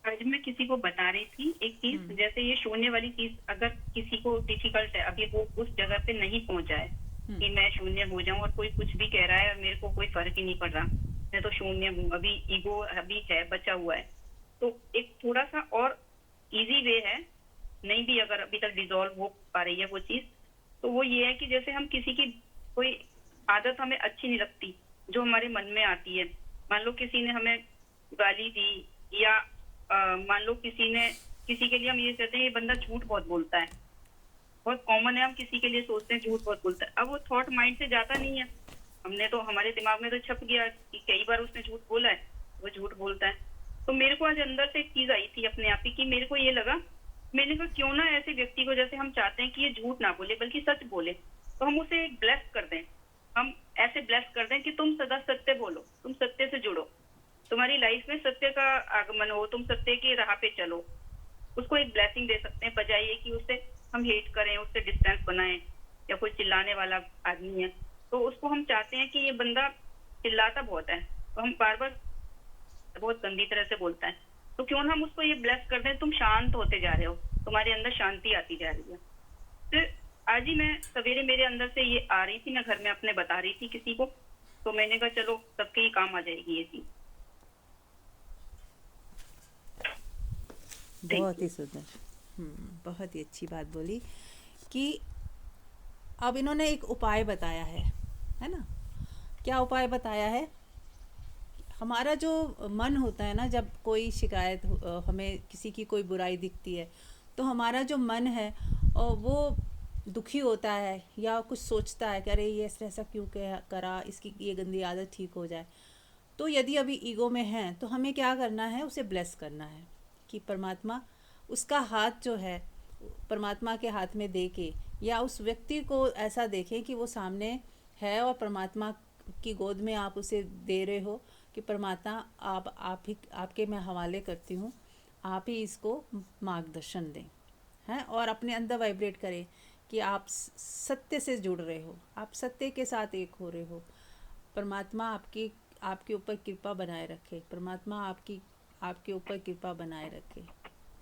S3: आज मैं किसी को बता रही थी एक चीज, जैसे ये शून्य वाली चीज अगर किसी को डिफिकल्ट है, अभी वो उस जगह पे नहीं पहुंचा है कि मैं शून्य हो जाऊं, और कोई कुछ भी कह रहा है और मेरे को कोई फर्क ही नहीं पड़ रहा, मैं तो शून्य हूँ, अभी ईगो अभी है, बचा हुआ है, तो एक थोड़ा सा और इजी वे है, नहीं भी अगर अभी तक डिजोल्व हो पा रही है वो चीज, तो वो ये है कि जैसे हम किसी की कोई आदत हमें अच्छी नहीं लगती जो हमारे मन में आती है, मान लो किसी ने हमें गाली दी, या मान लो किसी के लिए हम ये कहते हैं ये बंदा झूठ बहुत बोलता है, बहुत कॉमन है, हम किसी के लिए सोचते हैं झूठ बहुत बोलता है, अब वो थॉट माइंड से जाता नहीं है, हमने तो, हमारे दिमाग में तो छप गया कि कई बार उसने झूठ बोला है, वो झूठ बोलता है। तो मेरे को आज अंदर से एक चीज आई थी अपने आप ही कि मेरे को ये लगा, मैंने कहा क्यों ना ऐसे व्यक्ति को, जैसे हम चाहते हैं कि ये झूठ ना बोले बल्कि सच बोले, तो हम उसे एक ब्लेस कर दें। हम ऐसे ब्लेस कर दें कि तुम सदा सत्य बोलो, तुम सत्य से जुड़ो, तुम्हारी लाइफ में सत्य का आगमन हो, तुम सत्य की राह पे चलो। उसको एक ब्लेसिंग दे सकते हैं, बजाय ये कि उससे हम हेट करें, उससे डिस्टेंस बनाएं, या कोई चिल्लाने वाला आदमी है तो उसको हम चाहते हैं कि ये बंदा चिल्लाता बहुत है, तो हम बार बार बहुत गंदी तरह से बोलता है, तो क्यों ना हम उसको ये ब्लेस कर दें, तुम शांत होते जा रहे हो, तुम्हारे अंदर शांति आती जा रही है। फिर आज ही मैं सवेरे मेरे अंदर से ये आ रही थी, मैं घर में अपने बता रही थी किसी को, तो मैंने कहा चलो सबके ही काम आ जाएगी ये चीज।
S1: बहुत ही सुंदर। बहुत ही अच्छी बात बोली कि अब इन्होंने एक उपाय बताया है ना? क्या उपाय बताया है? हमारा जो मन होता है ना, जब कोई शिकायत हमें किसी की कोई बुराई दिखती है, तो हमारा जो मन है वो दुखी होता है या कुछ सोचता है कि अरे ये ऐसा क्यों करा, इसकी ये गंदी आदत ठीक हो जाए। तो यदि अभी ईगो में है तो हमें क्या करना है, उसे ब्लेस करना है कि परमात्मा, उसका हाथ जो है परमात्मा के हाथ में दे के, या उस व्यक्ति को ऐसा देखें कि वो सामने है और परमात्मा की गोद में आप उसे दे रहे हो कि परमात्मा आप ही, आपके मैं हवाले करती हूँ, आप ही इसको मार्गदर्शन दें, हैं, और अपने अंदर वाइब्रेट करें कि आप सत्य से जुड़ रहे हो, आप सत्य के साथ एक हो रहे हो। परमात्मा आपके ऊपर कृपा बनाए रखे, परमात्मा आपके ऊपर कृपा बनाए रखे,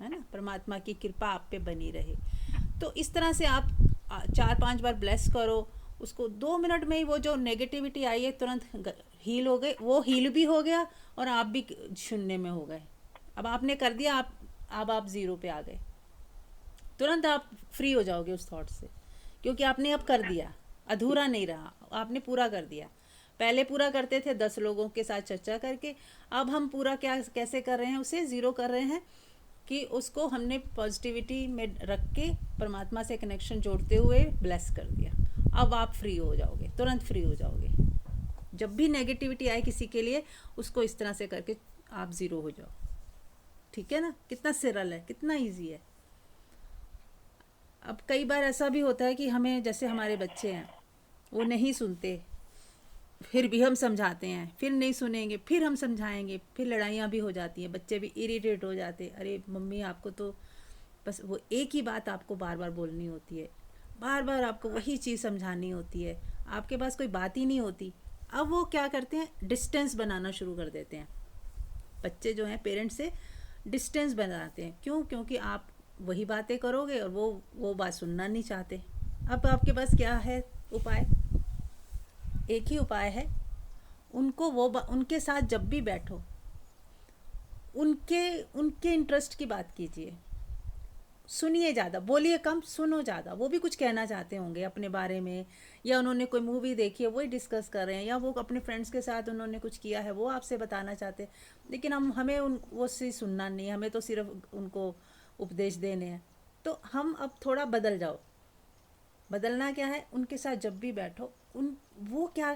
S1: है ना? परमात्मा की कृपा आप पे बनी रहे। तो इस तरह से आप 4-5 बार ब्लेस करो उसको। 2 मिनट में ही वो जो नेगेटिविटी आई है तुरंत हील हो गई, वो हील भी हो गया और आप भी शून्य में हो गए। अब आपने कर दिया, अब आप ज़ीरो पे आ गए। तुरंत आप फ्री हो जाओगे उस थॉट से, क्योंकि आपने अब कर दिया, अधूरा नहीं रहा, आपने पूरा कर दिया। पहले पूरा करते थे 10 लोगों के साथ चर्चा करके, अब हम पूरा कैसे कर रहे हैं, उसे ज़ीरो कर रहे हैं कि उसको हमने पॉजिटिविटी में रख के परमात्मा से कनेक्शन जोड़ते हुए ब्लेस कर दिया। अब आप फ्री हो जाओगे, तुरंत फ्री हो जाओगे। जब भी नेगेटिविटी आए किसी के लिए, उसको इस तरह से करके आप ज़ीरो हो जाओ। ठीक है ना? कितना सरल है, कितना ईजी है। अब कई बार ऐसा भी होता है कि हमें, जैसे हमारे बच्चे हैं, वो नहीं सुनते, फिर भी हम समझाते हैं, फिर नहीं सुनेंगे, फिर हम समझाएंगे, फिर लड़ाइयाँ भी हो जाती हैं, बच्चे भी इरिटेट हो जाते हैं। अरे मम्मी, आपको तो बस वो एक ही बात आपको बार बार बोलनी होती है, बार बार आपको वही चीज़ समझानी होती है, आपके पास कोई बात ही नहीं होती। अब वो क्या करते हैं, डिस्टेंस बनाना शुरू कर देते हैं। बच्चे जो हैं पेरेंट्स से डिस्टेंस बनाते हैं। क्यों? क्योंकि आप वही बातें करोगे और वो बात सुनना नहीं चाहते। अब आपके पास क्या है उपाय? एक ही उपाय है, उनको उनके साथ जब भी बैठो, उनके इंटरेस्ट की बात कीजिए, सुनिए ज़्यादा, बोलिए कम, सुनो ज़्यादा। वो भी कुछ कहना चाहते होंगे अपने बारे में, या उन्होंने कोई मूवी देखी है वही डिस्कस कर रहे हैं, या वो अपने फ्रेंड्स के साथ उन्होंने कुछ किया है वो आपसे बताना चाहते हैं। लेकिन हमें वो से सुनना नहीं है, हमें तो सिर्फ उनको उपदेश देने हैं। तो हम अब थोड़ा बदल जाओ। बदलना क्या है, उनके साथ जब भी बैठो, वो क्या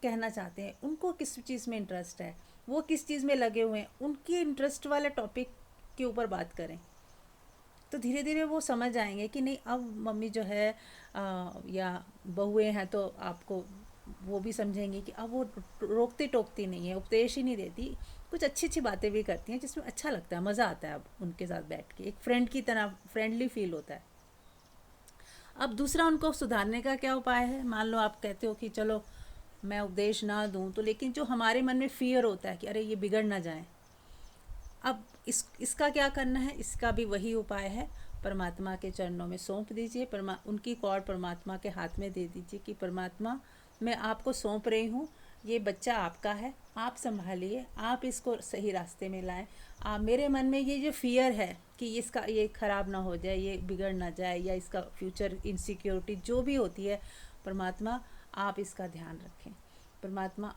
S1: कहना चाहते हैं, उनको किस चीज़ में इंटरेस्ट है, वो किस चीज़ में लगे हुए हैं, उनके इंटरेस्ट वाले टॉपिक के ऊपर बात करें। तो धीरे धीरे वो समझ आएंगे कि नहीं, अब मम्मी जो है या बहुएं हैं तो आपको वो भी समझेंगी कि अब वो रोकती टोकती नहीं है, उपदेश ही नहीं देती, कुछ अच्छी अच्छी बातें भी करती हैं जिसमें अच्छा लगता है, मज़ा आता है। अब उनके साथ बैठ के एक फ्रेंड की तरह फ्रेंडली फील होता है। अब दूसरा, उनको सुधारने का क्या उपाय है? मान लो आप कहते हो कि चलो मैं उपदेश ना दूं, तो लेकिन जो हमारे मन में फियर होता है कि अरे ये बिगड़ ना जाए, अब इसका क्या करना है? इसका भी वही उपाय है, परमात्मा के चरणों में सौंप दीजिए, उनकी कॉर्ड परमात्मा के हाथ में दे दीजिए कि परमात्मा, मैं आपको सौंप रही हूँ, ये बच्चा आपका है, आप संभालिए, आप इसको सही रास्ते में लाएं। मेरे मन में ये जो फियर है कि इसका ये ख़राब ना हो जाए, ये बिगड़ ना जाए, या इसका फ्यूचर इनसिक्योरिटी जो भी होती है, परमात्मा आप इसका ध्यान रखें। परमात्मा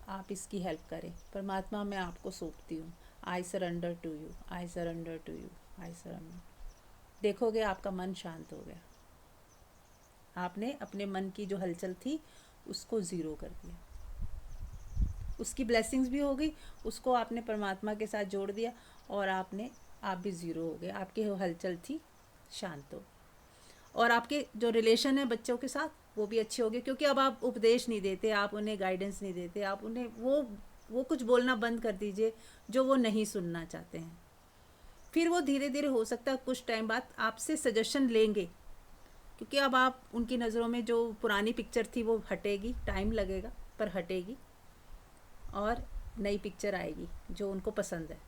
S1: आप इसकी हेल्प करें। परमात्मा मैं आपको सौंपती हूँ, I surrender to you, I surrender to you, I surrender. देखोगे आपका मन शांत हो गया, आपने अपने मन की जो हलचल थी उसको ज़ीरो कर दिया। उसकी ब्लेसिंग्स भी हो गई, उसको आपने परमात्मा के साथ जोड़ दिया और आप भी ज़ीरो हो गए, आपकी हलचल थी शांत हो। और आपके जो रिलेशन है बच्चों के साथ वो भी अच्छे हो गए, क्योंकि अब आप उपदेश नहीं देते, आप उन्हें गाइडेंस नहीं देते, आप उन्हें वो कुछ बोलना बंद कर दीजिए जो वो नहीं सुनना चाहते हैं। फिर वो धीरे धीरे हो सकता है कुछ टाइम बाद आपसे सजेशन लेंगे, क्योंकि अब आप उनकी नज़रों में जो पुरानी पिक्चर थी वो हटेगी, टाइम लगेगा पर हटेगी और नई पिक्चर आएगी जो उनको पसंद है।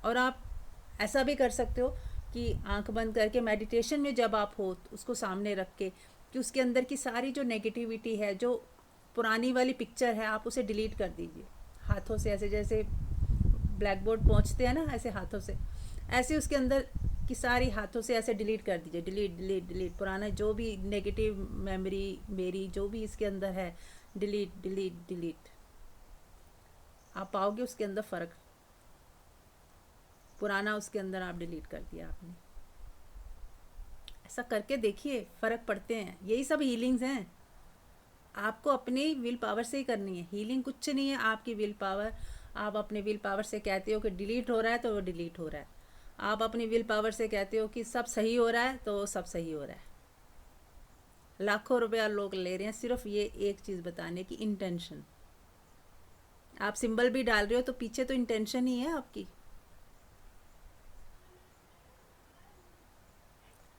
S1: और आप ऐसा भी कर सकते हो कि आंख बंद करके मेडिटेशन में जब आप हो तो उसको सामने रख के कि उसके अंदर की सारी जो नेगेटिविटी है, जो पुरानी वाली पिक्चर है, आप उसे डिलीट कर दीजिए हाथों से, ऐसे जैसे ब्लैक बोर्ड पहुँचते हैं ना, ऐसे हाथों से, ऐसे उसके अंदर की सारी हाथों से ऐसे डिलीट कर दीजिए, डिलीट डिलीट डिलीट, पुराना जो भी नेगेटिव मेमोरी मेरी जो भी इसके अंदर है, डिलीट डिलीट डिलीट। आप पाओगे उसके अंदर फ़र्क, पुराना उसके अंदर आप डिलीट कर दिया आपने। ऐसा करके देखिए, फ़र्क पड़ते हैं। यही सब हीलिंग्स हैं, आपको अपनी विल पावर से ही करनी है। हीलिंग कुछ नहीं है, आपकी विल पावर। आप अपने विल पावर से कहते हो कि डिलीट हो रहा है तो वो डिलीट हो रहा है। आप अपनी विल पावर से कहते हो कि सब सही हो रहा है तो सब सही हो रहा है। लाखों रुपया लोग ले रहे हैं सिर्फ ये एक चीज़ बताने की, इंटेंशन। आप सिंबल भी डाल रहे हो तो पीछे तो इंटेंशन ही है आपकी।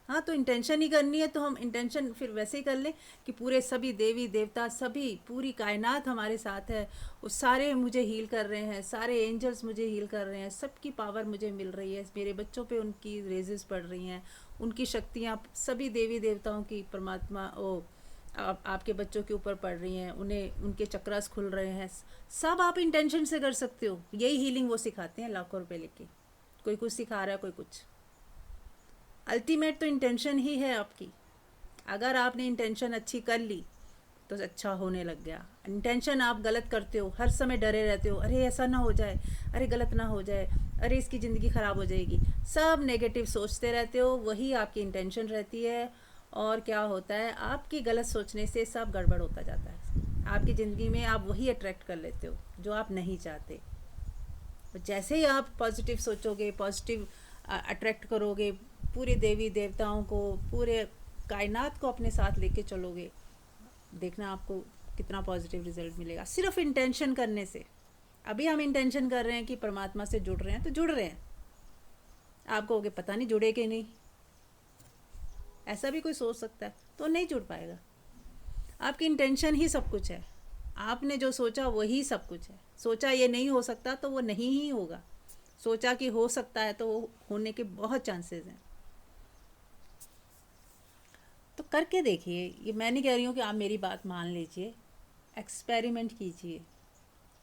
S1: हाँ, तो इंटेंशन ही करनी है तो हम इंटेंशन फिर वैसे ही कर लें कि पूरे सभी देवी देवता, सभी पूरी कायनात हमारे साथ है, वो सारे मुझे हील कर रहे हैं, सारे एंजल्स मुझे हील कर रहे हैं, सबकी पावर मुझे मिल रही है, मेरे बच्चों पे उनकी रेजेस पड़ रही हैं, उनकी शक्तियाँ सभी देवी देवताओं की, परमात्मा आपके बच्चों के ऊपर पड़ रही हैं, उन्हें उनके चक्रास खुल रहे हैं। सब आप इंटेंशन से कर सकते हो। यही हीलिंग वो सिखाते हैं लाखों रुपए लेके। कोई कुछ सिखा रहा है, कोई कुछ। अल्टीमेट तो इंटेंशन ही है आपकी। अगर आपने इंटेंशन अच्छी कर ली तो अच्छा होने लग गया। इंटेंशन आप गलत करते हो, हर समय डरे रहते हो, अरे ऐसा ना हो जाए, अरे गलत ना हो जाए, अरे इसकी ज़िंदगी ख़राब हो जाएगी, सब नेगेटिव सोचते रहते हो, वही आपकी इंटेंशन रहती है। और क्या होता है, आपकी गलत सोचने से सब गड़बड़ होता जाता है। आपकी ज़िंदगी में आप वही अट्रैक्ट कर लेते हो जो आप नहीं चाहते। जैसे ही आप पॉजिटिव सोचोगे, पॉजिटिव अट्रैक्ट करोगे, पूरे देवी देवताओं को, पूरे कायनात को अपने साथ लेके चलोगे, देखना आपको कितना पॉजिटिव रिजल्ट मिलेगा सिर्फ इंटेंशन करने से। अभी हम इंटेंशन कर रहे हैं कि परमात्मा से जुड़ रहे हैं तो जुड़ रहे हैं, आप कहोगे पता नहीं जुड़े कि नहीं, ऐसा भी कोई सोच सकता है, तो नहीं जुड़ पाएगा। आपकी इंटेंशन ही सब कुछ है, आपने जो सोचा वही सब कुछ है। सोचा ये नहीं हो सकता तो वो नहीं ही होगा, सोचा कि हो सकता है तो वो होने के बहुत चांसेस हैं। तो करके देखिए, ये मैं नहीं कह रही हूँ कि आप मेरी बात मान लीजिए, एक्सपेरिमेंट कीजिए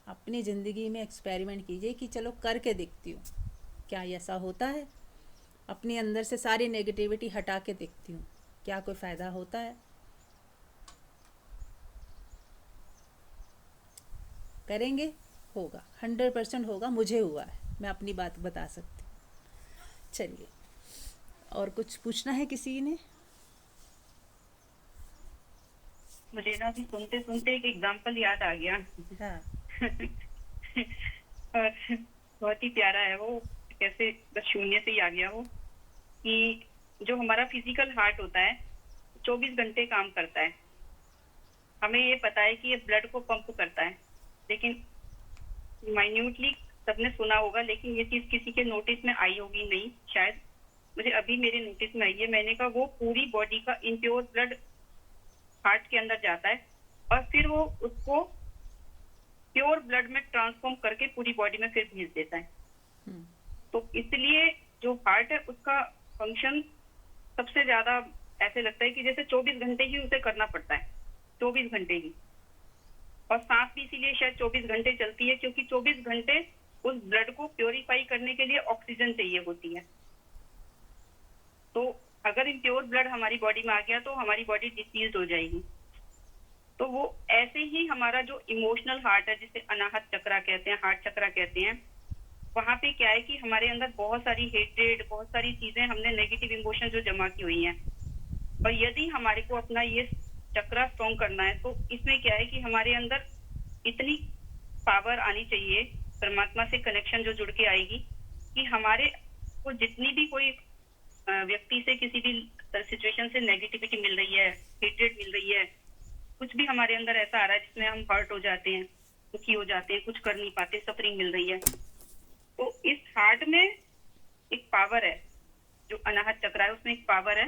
S1: अपनी ज़िंदगी में, एक्सपेरिमेंट कीजिए कि चलो करके देखती हूँ क्या ऐसा होता है, अपने अंदर से सारी नेगेटिविटी हटा के देखती हूँ क्या कोई फ़ायदा होता है। करेंगे, होगा, 100% होगा, मुझे हुआ है, मैं अपनी बात बता सकती हूँ। चलिए, और कुछ पूछना है किसी ने?
S3: मुझे ना अभी सुनते सुनते एक एग्जाम्पल याद आ गया।
S1: हाँ।
S3: और बहुत ही प्यारा है वो, कैसे बस शून्य से ही आ गया वो, कि जो हमारा फिजिकल हार्ट होता है 24 घंटे काम करता है। हमें ये पता है कि ये ब्लड को पंप करता है, लेकिन माइन्यूटली सबने सुना होगा, लेकिन ये चीज किसी के नोटिस में आई होगी नहीं शायद। मुझे अभी मेरे नोटिस में आई है, मैंने कहा वो पूरी बॉडी का इम्प्योर ब्लड हार्ट के अंदर जाता है और फिर वो उसको प्योर ब्लड में ट्रांसफॉर्म करके पूरी बॉडी में फिर भेज देता है। तो इसलिए जो हार्ट है उसका फंक्शन सबसे ज्यादा ऐसे लगता है कि जैसे 24 घंटे ही उसे करना पड़ता है, 24 घंटे ही। और सांस भी इसीलिए शायद 24 घंटे चलती है, क्योंकि 24 घंटे उस ब्लड को प्योरीफाई करने के लिए ऑक्सीजन चाहिए होती है। तो अगर इम्प्योर ब्लड हमारी बॉडी में आ गया तो हमारी बॉडी डिसीज हो जाएगी। तो वो ऐसे ही हमारा जो इमोशनल हार्ट है, जिसे अनाहत चक्रा कहते हैं, हार्ट चक्रा कहते हैं, वहां पे क्या है कि हमारे अंदर बहुत सारी हेट्रेड, बहुत सारी चीजें हमने नेगेटिव इमोशन जो जमा की हुई हैं, और यदि हमारे को अपना ये चक्रा स्ट्रॉन्ग करना है, तो इसमें क्या है कि हमारे अंदर इतनी पावर आनी चाहिए, परमात्मा से कनेक्शन जो जुड़ के आएगी, कि हमारे को जितनी भी कोई व्यक्ति से किसी भी सिचुएशन से नेगेटिविटी मिल रही है, हेट्रेड मिल रही है, कुछ भी हमारे अंदर ऐसा आ रहा है जिसमें हम हर्ट हो जाते हैं, दुखी हो जाते हैं, कुछ कर नहीं पाते, सफरिंग मिल रही है, तो इस हार्ट में एक पावर है, जो अनाहत चक्र है उसमें एक पावर है,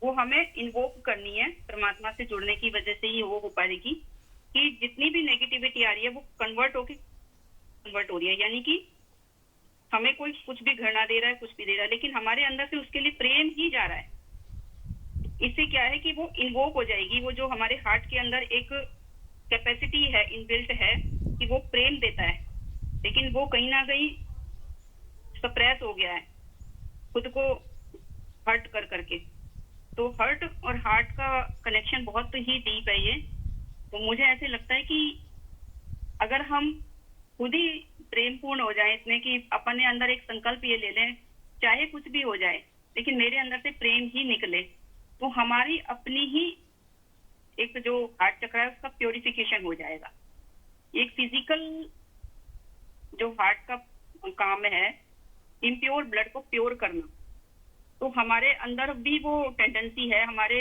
S3: वो हमें इन्वोक करनी है। परमात्मा से जुड़ने की वजह से ही वो हो पाएगी कि जितनी भी नेगेटिविटी आ रही है वो कन्वर्ट हो रही है, यानी कि हमें कोई कुछ भी घृणा दे रहा है, कुछ भी दे रहा है, लेकिन हमारे अंदर से उसके लिए प्रेम ही जा रहा है। इससे क्या है कि वो इन्वोक हो जाएगी, वो जो हमारे हार्ट के अंदर एक कैपेसिटी है, इनबिल्ट है कि वो प्रेम देता है, लेकिन वो कहीं ना कहीं सप्रेस हो गया है खुद को हर्ट कर करके। तो हर्ट और हार्ट का कनेक्शन बहुत ही डीप है ये। तो मुझे ऐसे लगता है कि अगर हम खुद ही प्रेमपूर्ण हो जाए इतने कि अपने अंदर एक संकल्प ये ले लें, चाहे कुछ भी हो जाए लेकिन मेरे अंदर से प्रेम ही निकले, तो हमारी अपनी ही एक जो हार्ट चक्र है उसका प्योरिफिकेशन हो जाएगा। एक फिजिकल जो हार्ट का काम है, इम्प्योर ब्लड को प्योर करना, तो हमारे अंदर भी वो टेंडेंसी है, हमारे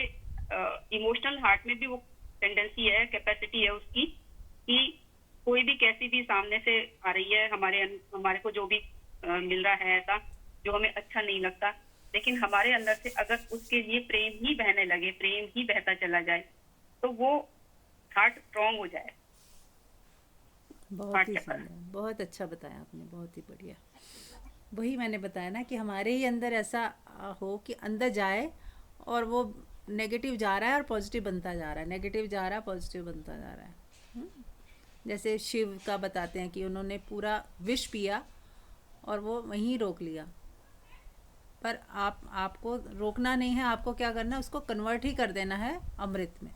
S3: इमोशनल हार्ट में भी वो टेंडेंसी है, कैपेसिटी है उसकी, कि कोई भी कैसी भी सामने से आ रही है हमारे को जो भी मिल रहा है ऐसा जो हमें अच्छा नहीं लगता, लेकिन हमारे अंदर से अगर उसके लिए प्रेम ही बहने लगे, प्रेम ही बहता चला जाए, तो वो हार्ट स्ट्रॉन्ग हो जाए।
S1: बहुत
S3: हार्ट
S1: ही
S3: चक्र।
S1: सुंदर, बहुत अच्छा बताया आपने, बहुत ही बढ़िया। वही मैंने बताया ना कि हमारे ही अंदर ऐसा हो कि अंदर जाए और वो नेगेटिव जा रहा है और पॉजिटिव बनता जा रहा है, नेगेटिव जा रहा है पॉजिटिव बनता जा रहा है। जैसे शिव का बताते हैं कि उन्होंने पूरा विष पिया और वो वहीं रोक लिया, पर आपको रोकना नहीं है, आपको क्या करना है, उसको कन्वर्ट ही कर देना है अमृत में।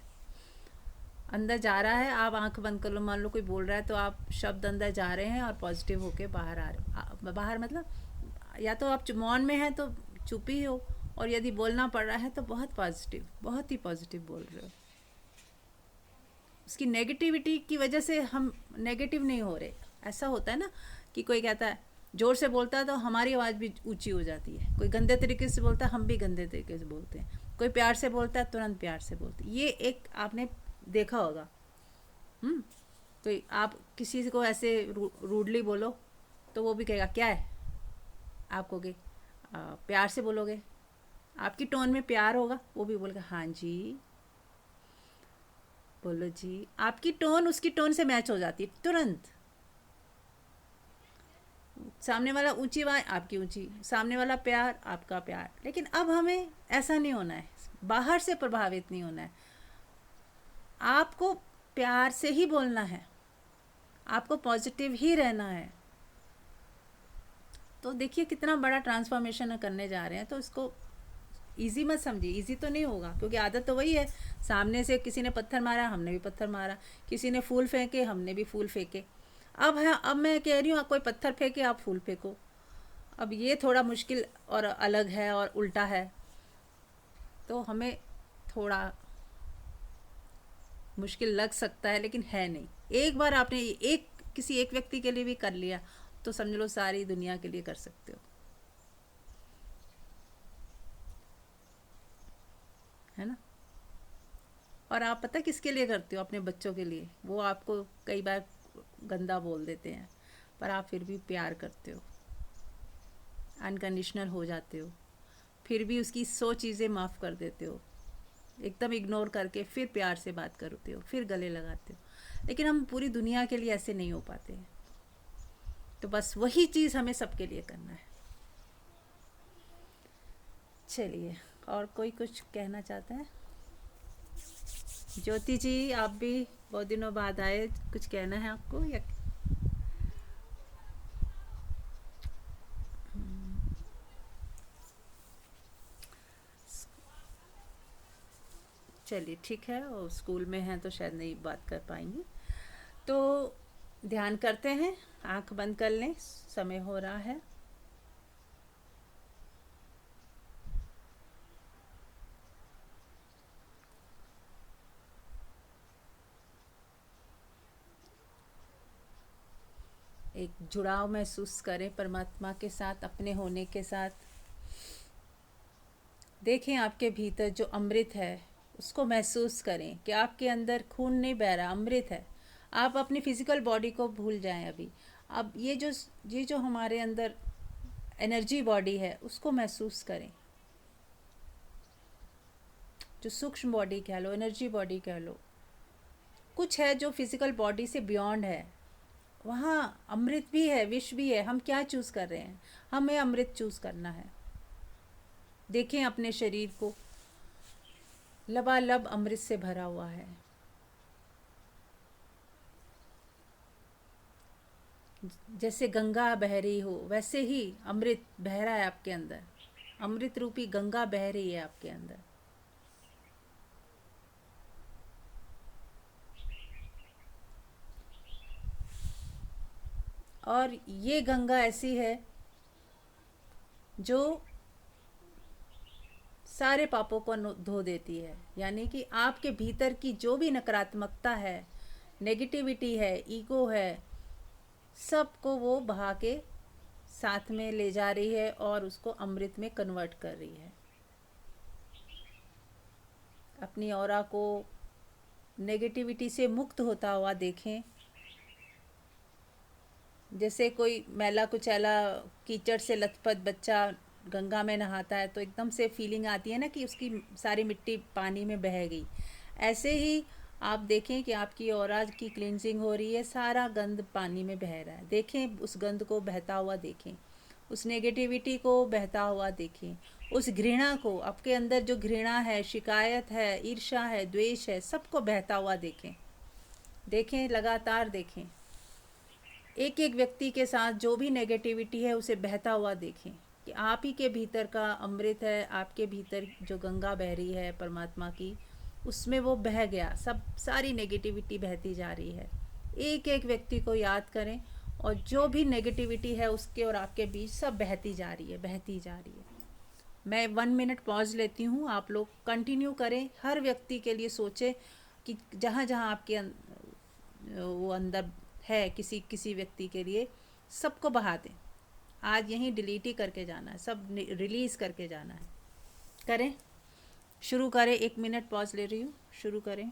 S1: अंदर जा रहा है, आप आंख बंद कर लो, मान लो कोई बोल रहा है तो आप शब्द अंदर जा रहे हैं और पॉजिटिव होके बाहर आ रहे, बाहर मतलब या तो आप मौन में हैं तो चुप ही हो, और यदि बोलना पड़ रहा है तो बहुत पॉजिटिव, बहुत ही पॉजिटिव बोल रहे हो। उसकी नेगेटिविटी की वजह से हम नेगेटिव नहीं हो रहे। ऐसा होता है ना कि कोई कहता है ज़ोर से बोलता है तो हमारी आवाज़ भी ऊंची हो जाती है, कोई गंदे तरीके से बोलता है हम भी गंदे तरीके से बोलते हैं, कोई प्यार से बोलता है तुरंत प्यार से बोलते हैं। ये एक आपने देखा होगा। तो आप किसी को ऐसे रूडली बोलो तो वो भी कहेगा क्या है, आप कहोगे प्यार से बोलोगे, आपकी टोन में प्यार होगा, वो भी बोलेगा हाँ जी बोलो जी, आपकी टोन उसकी टोन से मैच हो जाती है तुरंत। सामने वाला ऊंची आवाज़, आपकी ऊंची, सामने वाला प्यार, आपका प्यार। लेकिन अब हमें ऐसा नहीं होना है, बाहर से प्रभावित नहीं होना है, आपको प्यार से ही बोलना है, आपको पॉजिटिव ही रहना है। तो देखिए कितना बड़ा ट्रांसफॉर्मेशन करने जा रहे हैं। तो इसको इजी मत समझिए, इजी तो नहीं होगा क्योंकि आदत तो वही है, सामने से किसी ने पत्थर मारा हमने भी पत्थर मारा, किसी ने फूल फेंके हमने भी फूल फेंके। अब मैं कह रही हूँ कोई पत्थर फेंके आप फूल फेंको। अब ये थोड़ा मुश्किल और अलग है और उल्टा है, तो हमें थोड़ा मुश्किल लग सकता है लेकिन है नहीं। एक बार आपने किसी एक व्यक्ति के लिए भी कर लिया तो समझ लो सारी दुनिया के लिए कर सकते हो, है ना। और आप पता किसके लिए करते हो, अपने बच्चों के लिए। वो आपको कई बार गंदा बोल देते हैं पर आप फिर भी प्यार करते हो, अनकंडीशनल हो जाते हो, फिर भी उसकी 100 चीज़ें माफ़ कर देते हो, एकदम इग्नोर करके फिर प्यार से बात करते हो, फिर गले लगाते हो। लेकिन हम पूरी दुनिया के लिए ऐसे नहीं हो पाते हैं। तो बस वही चीज़ हमें सबके लिए करना है। चलिए, और कोई कुछ कहना चाहता है? ज्योति जी, आप भी बहुत दिनों बाद आए, कुछ कहना है आपको या? चलिए ठीक है, और स्कूल में हैं तो शायद नहीं बात कर पाएंगी। तो ध्यान करते हैं, आंख बंद कर लें, समय हो रहा है। एक जुड़ाव महसूस करें परमात्मा के साथ, अपने होने के साथ। देखें आपके भीतर जो अमृत है उसको महसूस करें कि आपके अंदर खून नहीं बह रहा, अमृत है। आप अपनी फिजिकल बॉडी को भूल जाएं अभी। अब ये जो हमारे अंदर एनर्जी बॉडी है उसको महसूस करें, जो सूक्ष्म बॉडी कह लो, एनर्जी बॉडी कह लो, कुछ है जो फिजिकल बॉडी से बियॉन्ड है। वहाँ अमृत भी है, विष भी है। हम क्या चूज़ कर रहे हैं? हमें अमृत चूज़ करना है। देखें अपने शरीर को, लबालब अमृत से भरा हुआ है। जैसे गंगा बह रही हो वैसे ही अमृत बह रहा है आपके अंदर। अमृत रूपी गंगा बह रही है आपके अंदर। और ये गंगा ऐसी है जो सारे पापों को धो देती है। यानी कि आपके भीतर की जो भी नकारात्मकता है, नेगेटिविटी है, ईगो है, सबको वो बहा के साथ में ले जा रही है और उसको अमृत में कन्वर्ट कर रही है। अपनी ऑरा को नेगेटिविटी से मुक्त होता हुआ देखें। जैसे कोई मैला कुचैला कीचड़ से लथपथ बच्चा गंगा में नहाता है तो एकदम से फीलिंग आती है ना कि उसकी सारी मिट्टी पानी में बह गई। ऐसे ही आप देखें कि आपकी ऑरा की क्लींजिंग हो रही है, सारा गंद पानी में बह रहा है। देखें उस गंद को बहता हुआ, देखें उस नेगेटिविटी को बहता हुआ, देखें उस घृणा को, आपके अंदर जो घृणा है, शिकायत है, ईर्ष्या है, द्वेष है, सबको बहता हुआ देखें। देखें, लगातार देखें। एक एक व्यक्ति के साथ जो भी नेगेटिविटी है उसे बहता हुआ देखें कि आप ही के भीतर का अमृत है। आपके भीतर जो गंगा बह रही है परमात्मा की, उसमें वो बह गया, सब सारी नेगेटिविटी बहती जा रही है। एक एक व्यक्ति को याद करें और जो भी नेगेटिविटी है उसके और आपके बीच सब बहती जा रही है, बहती जा रही है। मैं 1 मिनट पॉज लेती हूँ, आप लोग कंटिन्यू करें। हर व्यक्ति के लिए सोचें कि जहाँ जहाँ आपके वो अंदर है, किसी किसी व्यक्ति के लिए सबको बहा दें। आज यहीं डिलीट ही करके जाना है, सब रिलीज़ करके जाना है। करें, शुरू करें। 1 मिनट पॉज ले रही हूँ, शुरू करें।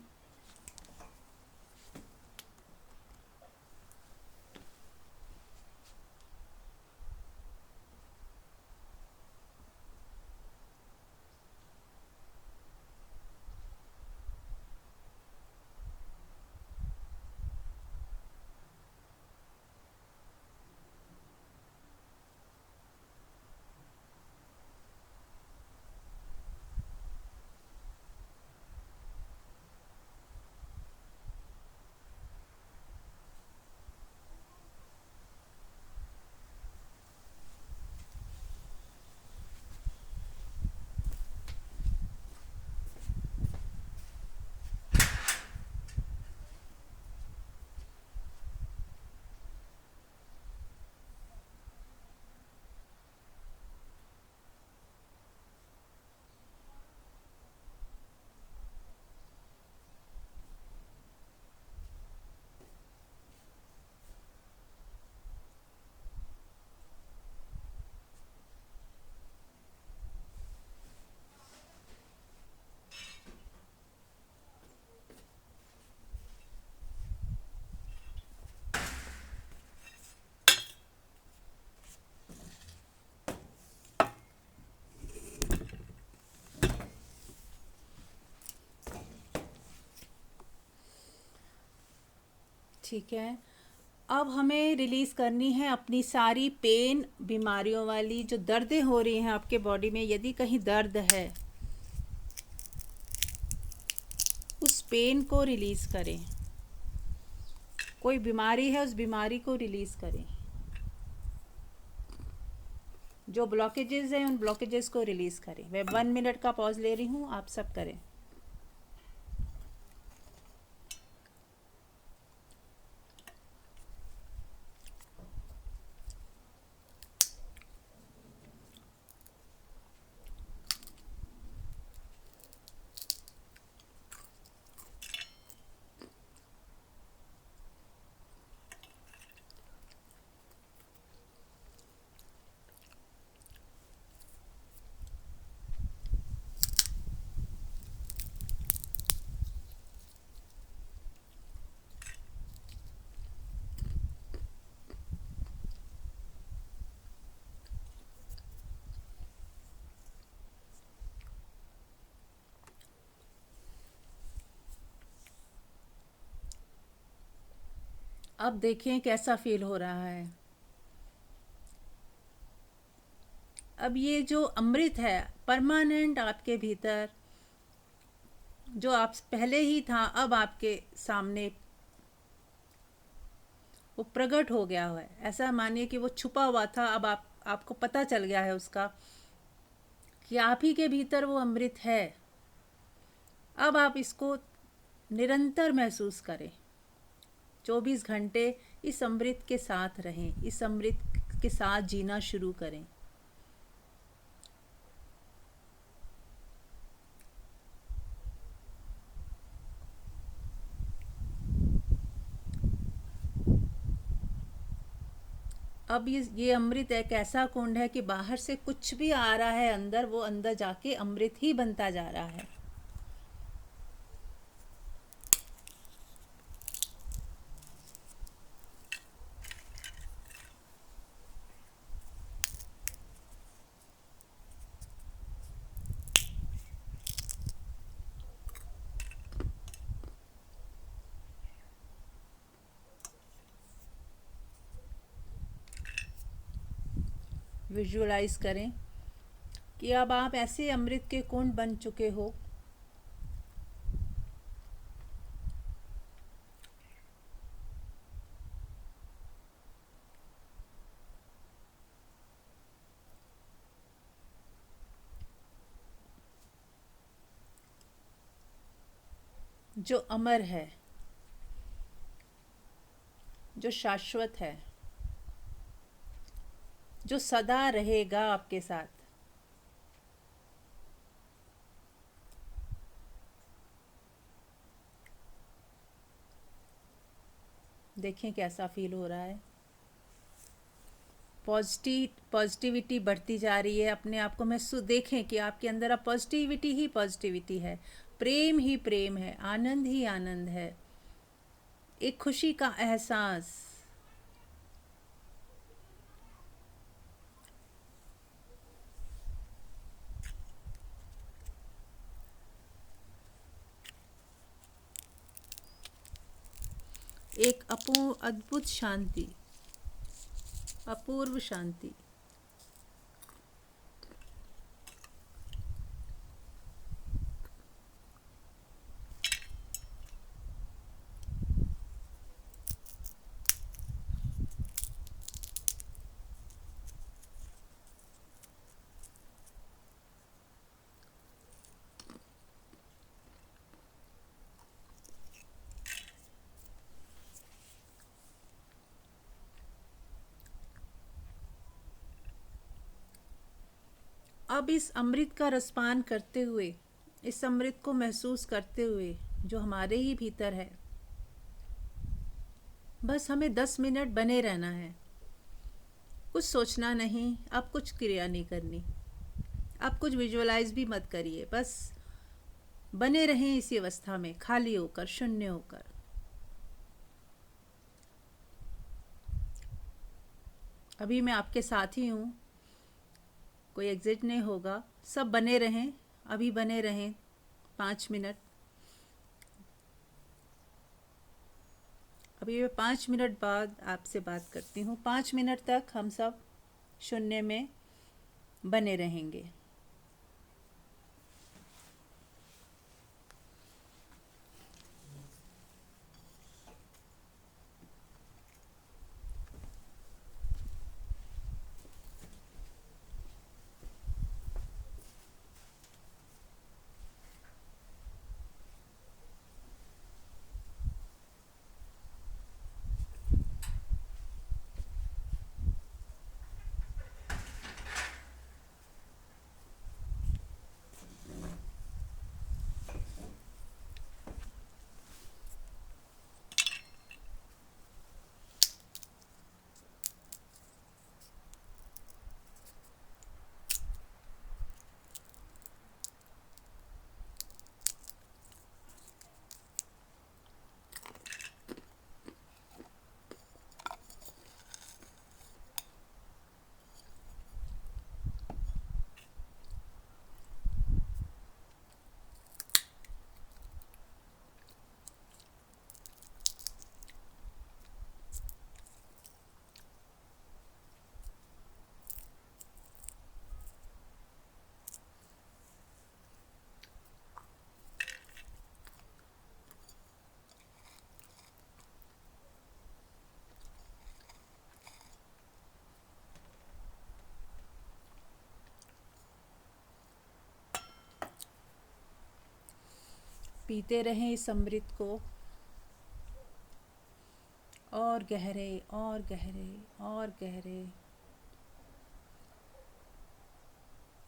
S1: ठीक है, अब हमें रिलीज़ करनी है अपनी सारी पेन, बीमारियों वाली जो दर्दें हो रही हैं आपके बॉडी में। यदि कहीं दर्द है उस पेन को रिलीज़ करें। कोई बीमारी है उस बीमारी को रिलीज़ करें। जो ब्लॉकेजेस हैं उन ब्लॉकेजेस को रिलीज़ करें। मैं 1 मिनट का पॉज ले रही हूँ, आप सब करें। अब देखें कैसा फील हो रहा है। अब ये जो अमृत है परमानेंट आपके भीतर, जो आप पहले ही था, अब आपके सामने वो प्रकट हो गया है। ऐसा मानिए कि वो छुपा हुआ था, अब आपको पता चल गया है उसका, कि आप ही के भीतर वो अमृत है। अब आप इसको निरंतर महसूस करें, 24 घंटे इस अमृत के साथ रहें, इस अमृत के साथ जीना शुरू करें। अब ये अमृत एक ऐसा कुंड है कि बाहर से कुछ भी आ रहा है अंदर, वो अंदर जाके अमृत ही बनता जा रहा है। विजुअलाइज करें कि अब आप ऐसे अमृत के कुंड बन चुके हो। जो अमर है, जो शाश्वत है, जो सदा रहेगा आपके साथ। देखें कैसा फील हो रहा है। पॉजिटिविटी बढ़ती जा रही है। अपने आप को महसूस देखें कि आपके अंदर अब पॉजिटिविटी ही पॉजिटिविटी है, प्रेम ही प्रेम है, आनंद ही आनंद है, एक खुशी का एहसास। एक अद्भुत शांति, अपूर्व शांति। अब इस अमृत का रसपान करते हुए, इस अमृत को महसूस करते हुए जो हमारे ही भीतर है, बस हमें 10 मिनट बने रहना है। कुछ सोचना नहीं, अब कुछ क्रिया नहीं करनी, अब कुछ विजुअलाइज भी मत करिए, बस बने रहें इसी अवस्था में, खाली होकर, शून्य होकर। अभी मैं आपके साथ ही हूँ, कोई एग्जिट नहीं होगा, सब बने रहें, अभी बने रहें 5 मिनट। अभी मैं 5 मिनट बाद आपसे बात करती हूँ। 5 मिनट तक हम सब शून्य में बने रहेंगे। पीते रहें इस अमृत को, और गहरे और गहरे और गहरे।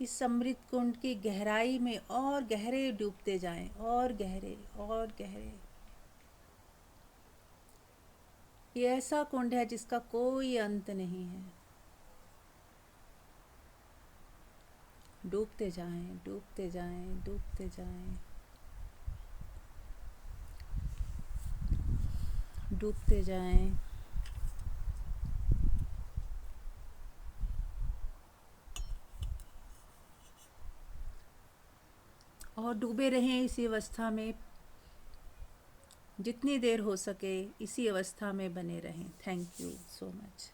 S1: इस अमृत कुंड की गहराई में और गहरे डूबते जाएं, और गहरे और गहरे। ये ऐसा कुंड है जिसका कोई अंत नहीं है। डूबते जाएं, डूबते जाएं, डूबते जाएं, डूबते जाएं। और डूबे रहें इसी अवस्था में, जितनी देर हो सके इसी अवस्था में बने रहें। Thank you so much.